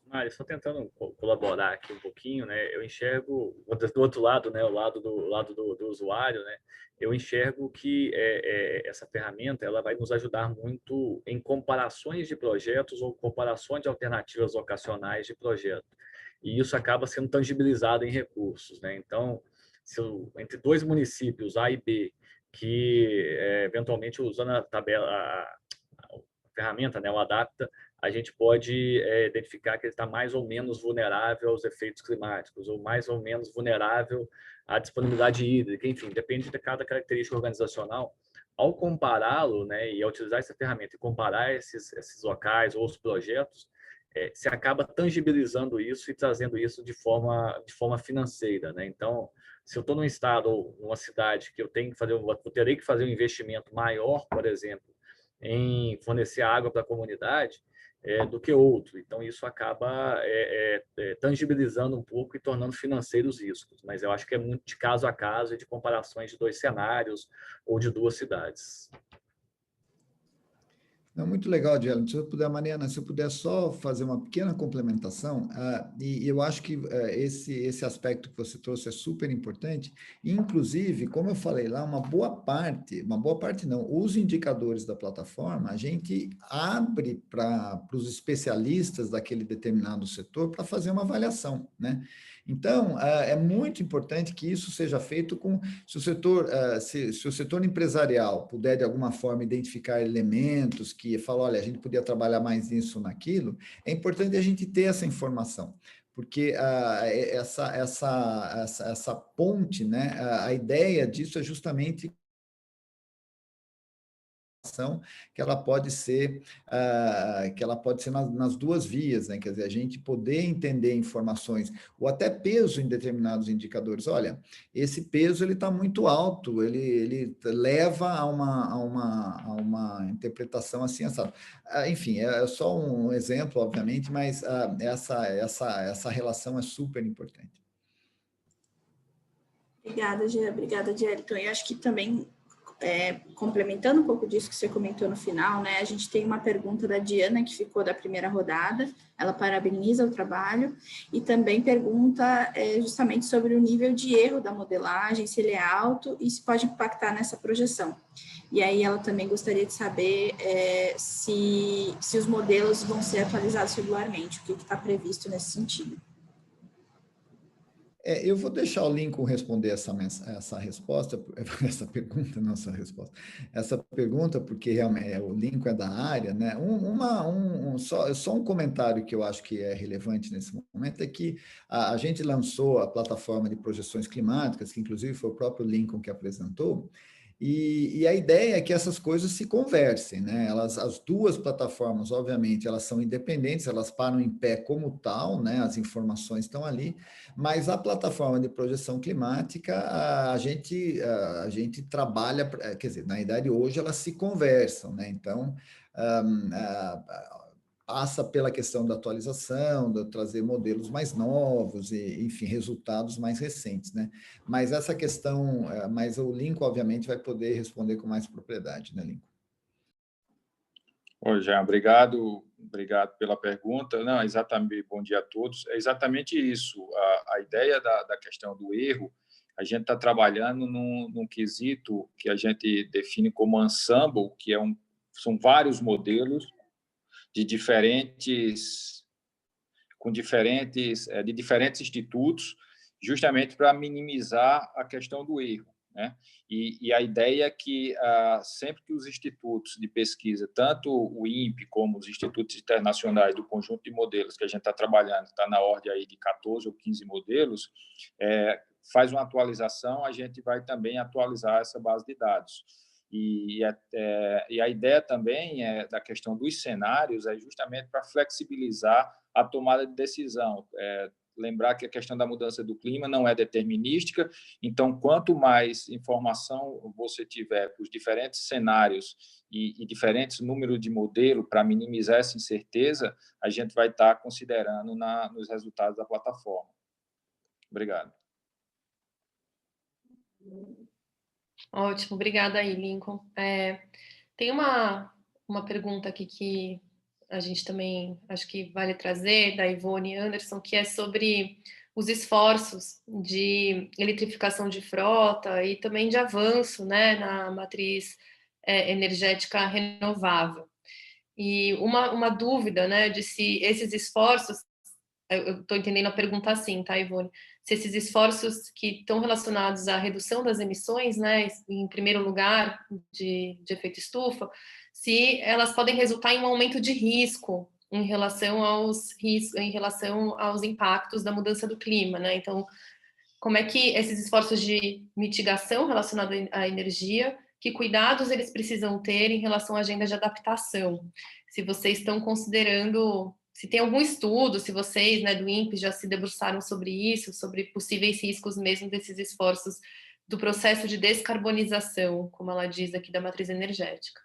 Mário, só tentando colaborar aqui um pouquinho, né? Eu enxergo do outro lado, né? O lado do usuário, né? Eu enxergo que essa ferramenta ela vai nos ajudar muito em comparações de projetos ou comparações de alternativas vocacionais de projeto. E isso acaba sendo tangibilizado em recursos, né? Então, entre 2 municípios, A e B, que eventualmente usando a tabela, a ferramenta, né, o Adapta, a gente pode identificar que ele está mais ou menos vulnerável aos efeitos climáticos, ou mais ou menos vulnerável à disponibilidade hídrica, enfim, depende de cada característica organizacional. Ao compará-lo, né, e ao utilizar essa ferramenta e comparar esses locais ou os projetos, se acaba tangibilizando isso e trazendo isso de forma financeira, né? Então, se eu estou num estado ou numa cidade que eu terei que fazer um investimento maior, por exemplo, em fornecer água para a comunidade do que outro. Então, isso acaba tangibilizando um pouco e tornando financeiros riscos. Mas eu acho que é muito de caso a caso e de comparações de 2 cenários ou de 2 cidades. Não, muito legal, Diana. Se eu puder, Mariana, se eu puder só fazer uma pequena complementação, e eu acho que esse aspecto que você trouxe é super importante, inclusive, como eu falei lá, uma boa parte não, os indicadores da plataforma, a gente abre para os especialistas daquele determinado setor para fazer uma avaliação, né? Então, é muito importante que isso seja feito se o setor empresarial puder, de alguma forma, identificar elementos que falam, olha, a gente podia trabalhar mais nisso ou naquilo, é importante a gente ter essa informação, porque essa ponte, né, a ideia disso é justamente que ela pode ser nas duas vias, né? Quer dizer, a gente poder entender informações ou até peso em determinados indicadores. Olha, esse peso ele está muito alto, ele leva a uma interpretação assim, enfim, é só um exemplo, obviamente, mas essa relação é super importante. Obrigada, Jean. Obrigada, Dielton. Eu acho que também, complementando um pouco disso que você comentou no final, né? A gente tem uma pergunta da Diana, que ficou da primeira rodada. Ela parabeniza o trabalho e também pergunta justamente sobre o nível de erro da modelagem, se ele é alto e se pode impactar nessa projeção. E aí ela também gostaria de saber se os modelos vão ser atualizados regularmente, o que está previsto nesse sentido. Eu vou deixar o Lincoln responder essa resposta, essa pergunta, não essa resposta, essa pergunta, porque realmente o Lincoln é da área, né? Só um comentário que eu acho que é relevante nesse momento é que a gente lançou a plataforma de projeções climáticas, que inclusive foi o próprio Lincoln que apresentou, e a ideia é que essas coisas se conversem, né? As duas plataformas, obviamente, elas são independentes, elas param em pé como tal, né? As informações estão ali, mas a plataforma de projeção climática, a gente trabalha, quer dizer, na idade hoje elas se conversam, né? Então, passa pela questão da atualização, de trazer modelos mais novos e, enfim, resultados mais recentes, né? Mas essa questão, mas o Lincoln, obviamente, vai poder responder com mais propriedade, né, Lincoln? Oi, Jean, obrigado pela pergunta. Não, exatamente, bom dia a todos. É exatamente isso. A ideia da questão do erro, a gente está trabalhando num quesito que a gente define como ensemble, que são vários modelos de diferentes institutos, justamente para minimizar a questão do erro, né? E a ideia é que sempre que os institutos de pesquisa, tanto o INPE como os institutos internacionais do conjunto de modelos que a gente está trabalhando, está na ordem aí de 14 ou 15 modelos, faz uma atualização, a gente vai também atualizar essa base de dados. E a ideia também da questão dos cenários é justamente para flexibilizar a tomada de decisão. Lembrar que a questão da mudança do clima não é determinística, então, quanto mais informação você tiver para os diferentes cenários e diferentes números de modelo para minimizar essa incerteza, a gente vai estar considerando nos resultados da plataforma. Obrigado. Ótimo, obrigada aí, Lincoln. Tem uma pergunta aqui que a gente também acho que vale trazer, da Ivone Anderson, que é sobre os esforços de eletrificação de frota e também de avanço, né, na matriz energética renovável. E uma dúvida, né, de se esses esforços, eu estou entendendo a pergunta assim, tá, Ivone? Se esses esforços que estão relacionados à redução das emissões, né, em primeiro lugar, de efeito estufa, se elas podem resultar em um aumento de risco em relação aos impactos da mudança do clima, né? Então, como é que esses esforços de mitigação relacionados à energia, que cuidados eles precisam ter em relação à agenda de adaptação? Se vocês estão considerando, se tem algum estudo, se vocês, né, do INPE já se debruçaram sobre isso, sobre possíveis riscos mesmo desses esforços do processo de descarbonização, como ela diz aqui, da matriz energética.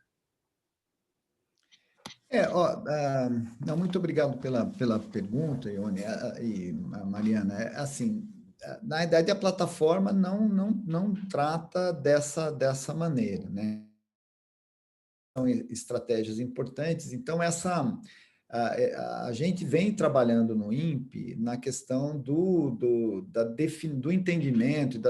Não, muito obrigado pela pergunta, Ione e Mariana. Assim, na verdade, a plataforma não trata dessa maneira, né? estratégias importantes. Então, a gente vem trabalhando no INPE na questão do entendimento,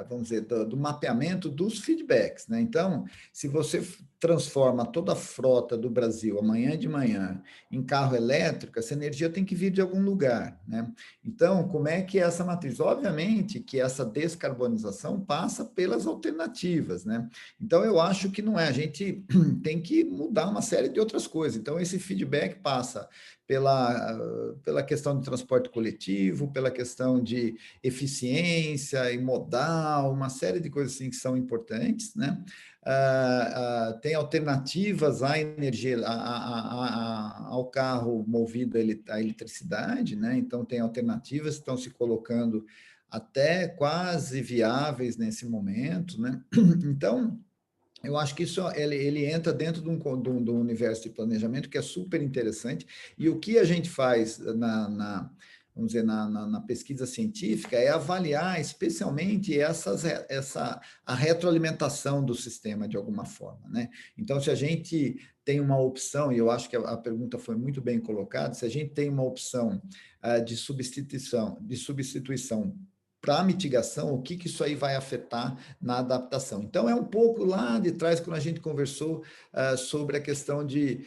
vamos dizer, do mapeamento dos feedbacks, né? Então, se você transforma toda a frota do Brasil amanhã de manhã em carro elétrico, essa energia tem que vir de algum lugar, né? Então, como é que é essa matriz? Obviamente que essa descarbonização passa pelas alternativas, né? Então, eu acho que não é, a gente tem que mudar uma série de outras coisas. Então, esse feedback passa pela questão de transporte coletivo, pela questão de eficiência e modal, uma série de coisas assim que são importantes, né? Tem alternativas à energia, ao carro movido à eletricidade, né? Então, tem alternativas que estão se colocando até quase viáveis nesse momento, né? Então, eu acho que isso ele entra dentro do universo de planejamento que é super interessante, e o que a gente faz vamos dizer, na pesquisa científica é avaliar especialmente a retroalimentação do sistema de alguma forma, né? Então, se a gente tem uma opção, e eu acho que a pergunta foi muito bem colocada, se a gente tem uma opção de substituição para a mitigação, o que isso aí vai afetar na adaptação. Então, é um pouco lá de trás, quando a gente conversou sobre a questão de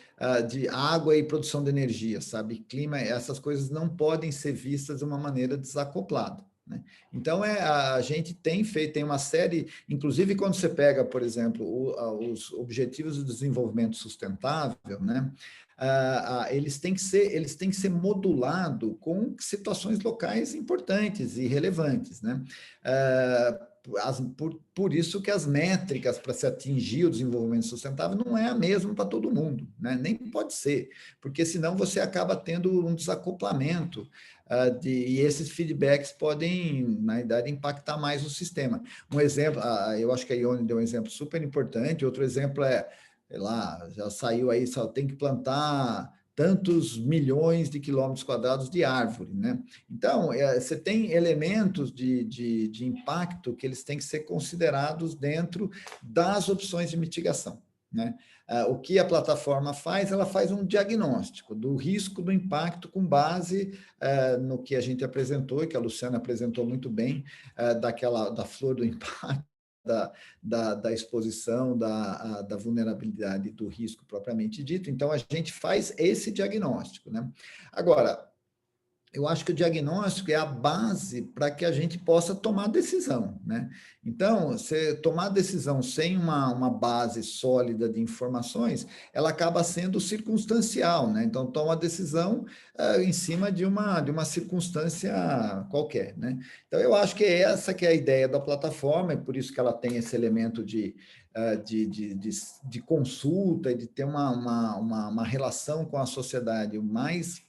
água e produção de energia, sabe? Clima, essas coisas não podem ser vistas de uma maneira desacoplada, né? Então, a gente tem uma série, inclusive quando você pega, por exemplo, os Objetivos de Desenvolvimento Sustentável, né? Eles têm que ser modulados com situações locais importantes e relevantes, né? Por isso que as métricas para se atingir o desenvolvimento sustentável não é a mesma para todo mundo, né? Nem pode ser, porque senão você acaba tendo um desacoplamento e esses feedbacks podem, na verdade, impactar mais o sistema. Um exemplo, eu acho que a Ione deu um exemplo super importante, outro exemplo sei lá, já saiu aí, só tem que plantar tantos milhões de quilômetros quadrados de árvore, né? Então, você tem elementos de impacto que eles têm que ser considerados dentro das opções de mitigação, né? O que a plataforma faz? Ela faz um diagnóstico do risco do impacto com base no que a gente apresentou, e que a Luciana apresentou muito bem, da flor do impacto, da exposição, da vulnerabilidade do risco propriamente dito. Então, a gente faz esse diagnóstico, né? Agora, eu acho que o diagnóstico é a base para que a gente possa tomar decisão, né? Então, você tomar decisão sem uma base sólida de informações, ela acaba sendo circunstancial, né? Então, toma a decisão em cima de uma circunstância qualquer, né? Então, eu acho que essa que é a ideia da plataforma, e por isso que ela tem esse elemento de consulta e de ter uma relação com a sociedade o mais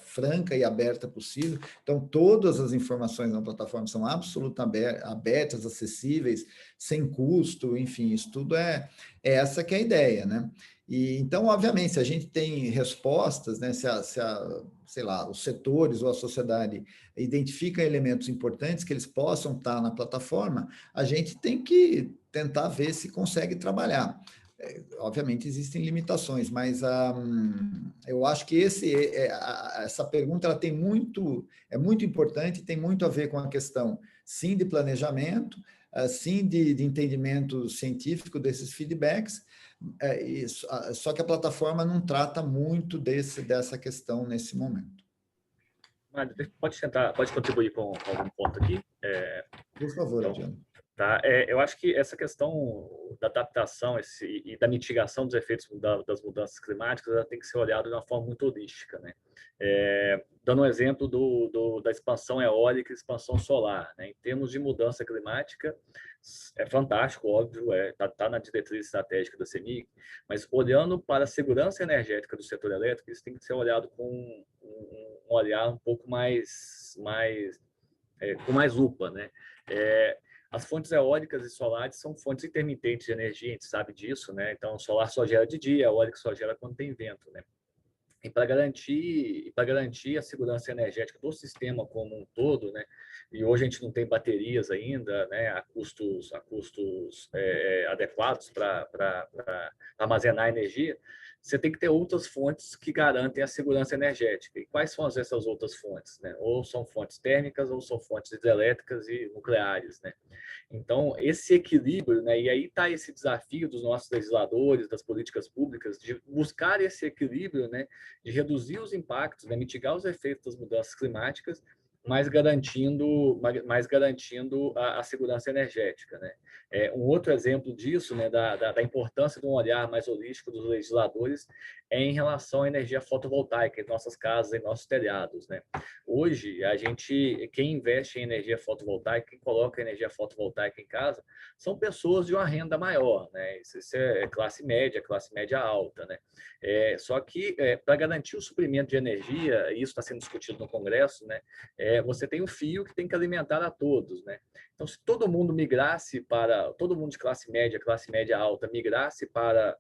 franca e aberta possível. Então, todas as informações na plataforma são absolutamente abertas, acessíveis, sem custo, enfim, isso tudo é essa que é a ideia, né? E, então, obviamente, se a gente tem respostas, né, sei lá, os setores ou a sociedade identificam elementos importantes que eles possam estar na plataforma, a gente tem que tentar ver se consegue trabalhar. Obviamente existem limitações, mas eu acho que essa pergunta ela é muito importante, tem muito a ver com a questão, sim, de planejamento, sim, de entendimento científico desses feedbacks, só que a plataforma não trata muito dessa questão nesse momento. Pode contribuir com algum ponto aqui? Por favor, então, Adriano. Tá? Eu acho que essa questão da adaptação e da mitigação dos efeitos das mudanças climáticas ela tem que ser olhada de uma forma muito holística, né? Dando um exemplo da expansão eólica e expansão solar, né? Em termos de mudança climática, é fantástico, óbvio, tá na diretriz estratégica da CEMIG, mas olhando para a segurança energética do setor elétrico, isso tem que ser olhado com um olhar um pouco com mais lupa, né? As fontes eólicas e solares são fontes intermitentes de energia, a gente sabe disso, né? Então, o solar só gera de dia, a eólica só gera quando tem vento, né? E para garantir a segurança energética do sistema como um todo, né? E hoje a gente não tem baterias ainda, né? A custos adequados para armazenar energia. Você tem que ter outras fontes que garantem a segurança energética. E quais são essas outras fontes, né? Ou são fontes térmicas, ou são fontes hidrelétricas e nucleares, né? Então, esse equilíbrio, né? E aí está esse desafio dos nossos legisladores, das políticas públicas, de buscar esse equilíbrio, né? De reduzir os impactos, né? Mitigar os efeitos das mudanças climáticas, mas garantindo a segurança energética, né? Um outro exemplo disso, né, da importância de um olhar mais holístico dos legisladores é em relação à energia fotovoltaica em nossas casas, em nossos telhados, né? Hoje, quem investe em energia fotovoltaica, quem coloca energia fotovoltaica em casa, são pessoas de uma renda maior, né? Isso é classe média alta, né? Só que, para garantir o suprimento de energia, e isso está sendo discutido no Congresso, né? Você tem um fio que tem que alimentar a todos, né? Então, se todo mundo todo mundo de classe média alta, migrasse para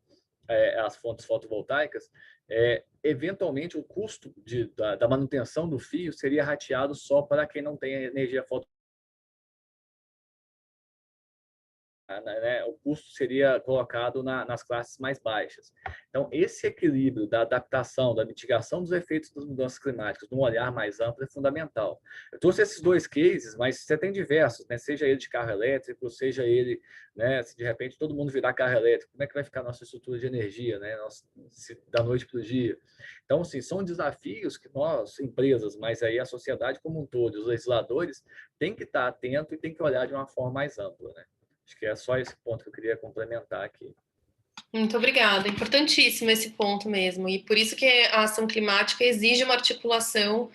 as fontes fotovoltaicas, eventualmente o custo da manutenção do fio seria rateado só para quem não tem energia fotovoltaica. Né, o custo seria colocado nas classes mais baixas. Então, esse equilíbrio da adaptação, da mitigação dos efeitos das mudanças climáticas, num olhar mais amplo, é fundamental. Eu trouxe esses dois cases, mas você tem diversos, né? Seja ele de carro elétrico, seja ele, né, se de repente todo mundo virar carro elétrico, como é que vai ficar a nossa estrutura de energia, né? Da noite para o dia. Então, assim, são desafios que nós, empresas, mas aí a sociedade como um todo, os legisladores, têm que estar atento e têm que olhar de uma forma mais ampla, né? Acho que é só esse ponto que eu queria complementar aqui. Muito obrigada. Importantíssimo esse ponto mesmo. E por isso que a ação climática exige uma articulação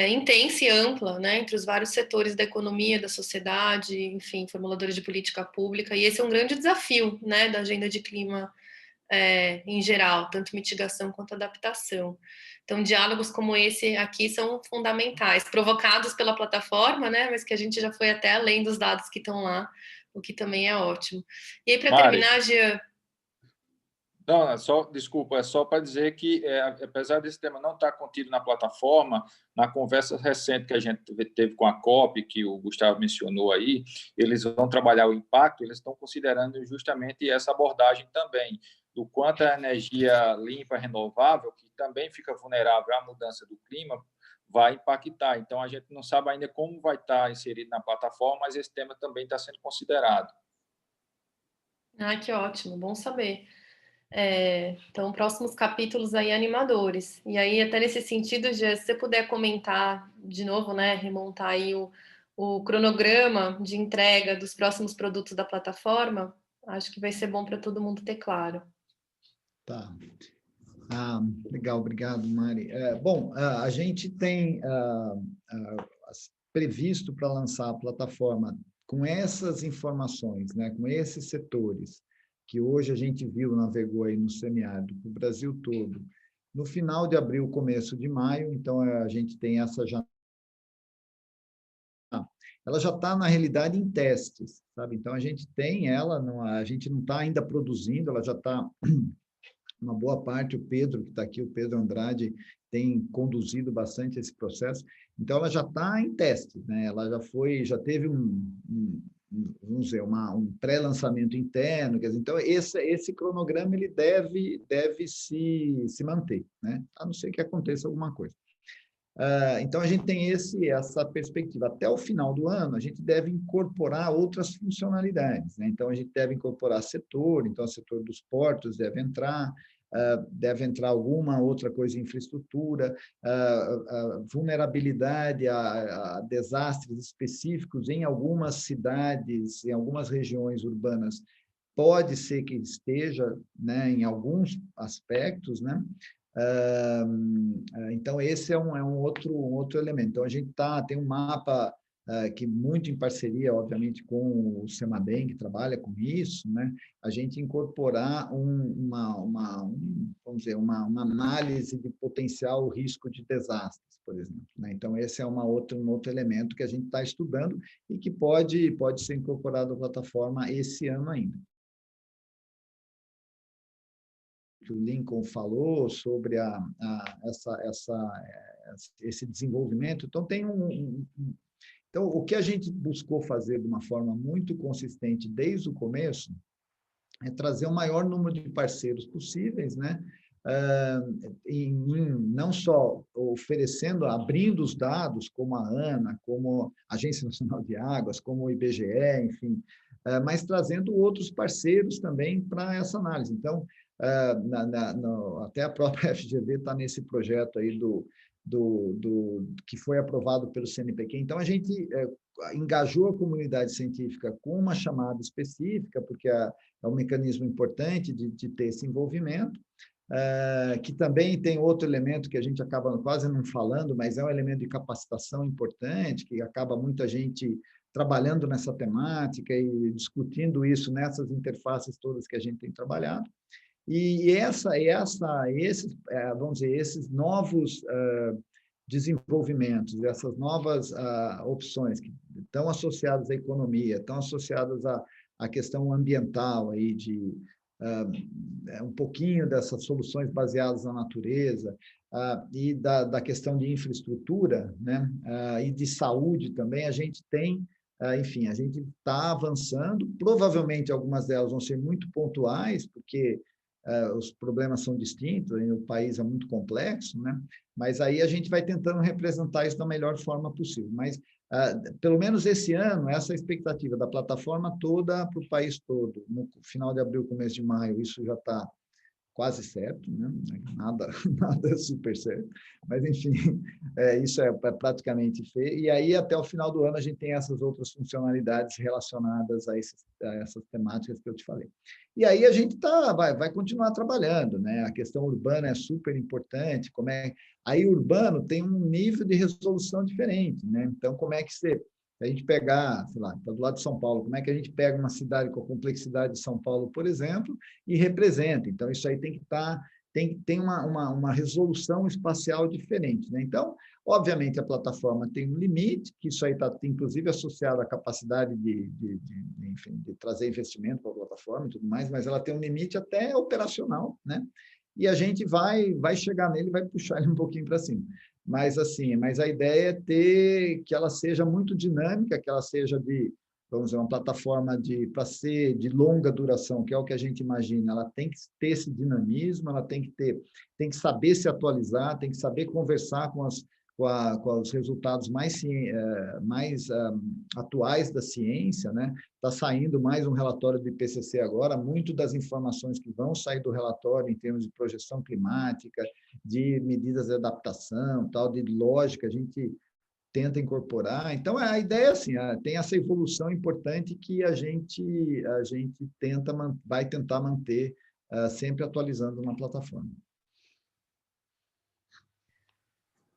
intensa e ampla, né, entre os vários setores da economia, da sociedade, enfim, formuladores de política pública. E esse é um grande desafio, né, da agenda de clima em geral, tanto mitigação quanto adaptação. Então, diálogos como esse aqui são fundamentais, provocados pela plataforma, né, mas que a gente já foi até além dos dados que estão lá, o que também é ótimo. E aí, para terminar, Jean... Não, desculpa, é só para dizer que, apesar desse tema não estar contido na plataforma, na conversa recente que a gente teve com a COP, que o Gustavo mencionou aí, eles vão trabalhar o impacto, eles estão considerando justamente essa abordagem também, do quanto a energia limpa, renovável, que também fica vulnerável à mudança do clima, vai impactar. Então, a gente não sabe ainda como vai estar inserido na plataforma, mas esse tema também está sendo considerado. Ah, que ótimo, bom saber. Então, próximos capítulos aí animadores. E aí, até nesse sentido, se você puder comentar de novo, né, remontar aí o cronograma de entrega dos próximos produtos da plataforma, acho que vai ser bom para todo mundo ter claro. Tá. Legal, obrigado, Mari. Bom, a gente tem previsto para lançar a plataforma com essas informações, né, com esses setores, que hoje a gente navegou aí no semiárido, para o Brasil todo, no final de abril, começo de maio, então a gente tem essa já... Ela já está, na realidade, em testes, sabe? Então, a gente tem ela, a gente não está ainda produzindo, ela já está... Uma boa parte, o Pedro, que está aqui, o Pedro Andrade, tem conduzido bastante esse processo. Então, ela já está em teste, né? Ela já teve vamos dizer, um pré-lançamento interno. Quer dizer, então, esse cronograma ele deve se manter, né? A não ser que aconteça alguma coisa. Então, a gente tem essa perspectiva. Até o final do ano, a gente deve incorporar outras funcionalidades, né? Então, a gente deve incorporar setor, então, o setor dos portos deve entrar alguma outra coisa em infraestrutura, vulnerabilidade a desastres específicos em algumas cidades, em algumas regiões urbanas, pode ser que esteja, né, em alguns aspectos, né? Então, esse é um outro elemento. Então, a gente tem um mapa que muito em parceria, obviamente, com o CEMADEM, que trabalha com isso, né? A gente incorporar vamos dizer, uma análise de potencial risco de desastres, por exemplo, né? Então, esse é um outro elemento que a gente está estudando e que pode ser incorporado à plataforma esse ano ainda. o Lincoln falou sobre esse desenvolvimento. Então, então, o que a gente buscou fazer de uma forma muito consistente desde o começo é trazer o maior número de parceiros possíveis, né? Não só oferecendo, abrindo os dados, como a ANA, como a Agência Nacional de Águas, como o IBGE, enfim, mas trazendo outros parceiros também para essa análise. Então, até a própria FGV está nesse projeto aí que foi aprovado pelo CNPq. Então, a gente engajou a comunidade científica com uma chamada específica, porque é um mecanismo importante de ter esse envolvimento, que também tem outro elemento que a gente acaba quase não falando, mas é um elemento de capacitação importante, que acaba muita gente trabalhando nessa temática e discutindo isso nessas interfaces todas que a gente tem trabalhado. E vamos dizer, esses novos desenvolvimentos, essas novas opções que estão associadas à economia, estão associadas à questão ambiental, aí um pouquinho dessas soluções baseadas na natureza, e da questão de infraestrutura, né, e de saúde também, a gente tem, enfim, a gente está avançando, provavelmente algumas delas vão ser muito pontuais, porque os problemas são distintos, e o país é muito complexo, né? Mas aí a gente vai tentando representar isso da melhor forma possível. Mas, pelo menos esse ano, essa expectativa da plataforma toda para o país todo, no final de abril, começo de maio, isso já está quase certo, né? Nada é super certo, mas enfim, isso é praticamente feito. E aí, até o final do ano, a gente tem essas outras funcionalidades relacionadas a essas temáticas que eu te falei. E aí a gente vai continuar trabalhando, né? A questão urbana é super importante. Aí urbano tem um nível de resolução diferente, né? Então, como é que se a gente pegar, sei lá, está do lado de São Paulo, como é que a gente pega uma cidade com a complexidade de São Paulo, por exemplo, e representa? Então, isso aí tem que tem uma resolução espacial diferente, né? Então, obviamente, a plataforma tem um limite, que isso aí está, inclusive, associado à capacidade enfim, de trazer investimento para a plataforma e tudo mais, mas ela tem um limite até operacional, né? E a gente vai chegar nele e vai puxar ele um pouquinho para cima. Mas a ideia é que ela seja muito dinâmica, que ela seja vamos dizer, uma plataforma para ser de longa duração, que é o que a gente imagina. Ela tem que ter esse dinamismo, ela tem que saber se atualizar, tem que saber conversar com os resultados mais atuais da ciência, né? Está saindo mais um relatório do IPCC agora, muito das informações que vão sair do relatório em termos de projeção climática, de medidas de adaptação, tal, de lógica, a gente tenta incorporar. Então, a ideia é assim, tem essa evolução importante que a gente vai tentar manter sempre atualizando na plataforma.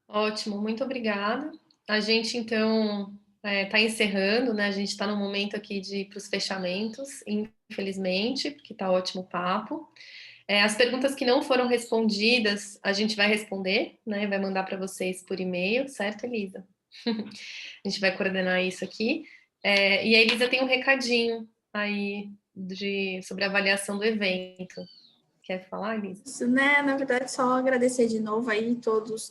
Ótimo, muito obrigada. A gente, então, está encerrando, né? A gente está no momento aqui de ir para os fechamentos, infelizmente, porque está ótimo o papo. As perguntas que não foram respondidas, a gente vai responder, né? Vai mandar para vocês por e-mail, certo, Elisa? A gente vai coordenar isso aqui. E a Elisa tem um recadinho aí sobre a avaliação do evento. Quer falar, Elisa? Isso, né? Na verdade, só agradecer de novo aí todos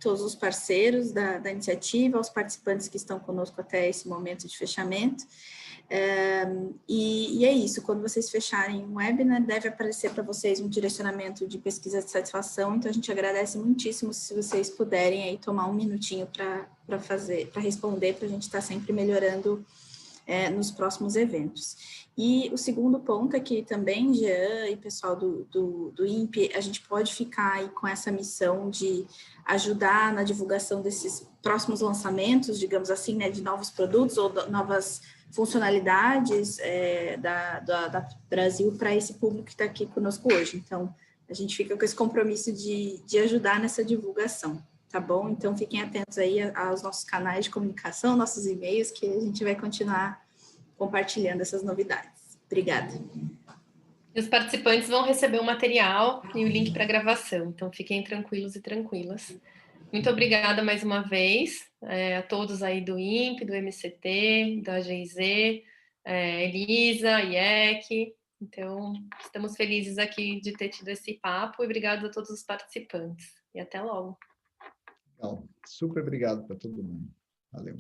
os parceiros da iniciativa, aos participantes que estão conosco até esse momento de fechamento. E é isso, quando vocês fecharem o webinar, deve aparecer para vocês um direcionamento de pesquisa de satisfação, então a gente agradece muitíssimo se vocês puderem aí tomar um minutinho para responder, para a gente estar sempre melhorando nos próximos eventos. E o segundo ponto é que também, Jean e pessoal do INPE, a gente pode ficar aí com essa missão de ajudar na divulgação desses próximos lançamentos, digamos assim, né, de novos produtos ou novas funcionalidades da Brasil para esse público que está aqui conosco hoje. Então, a gente fica com esse compromisso de ajudar nessa divulgação, tá bom? Então, fiquem atentos aí aos nossos canais de comunicação, nossos e-mails, que a gente vai continuar compartilhando essas novidades. Obrigada. E os participantes vão receber o material e o link para a gravação, então fiquem tranquilos e tranquilas. Muito obrigada mais uma vez a todos aí do INPE, do MCT, da GIZ, Elisa, IEC, Então, estamos felizes aqui de ter tido esse papo e obrigado a todos os participantes. E até logo. Legal. Super obrigado para todo mundo. Valeu.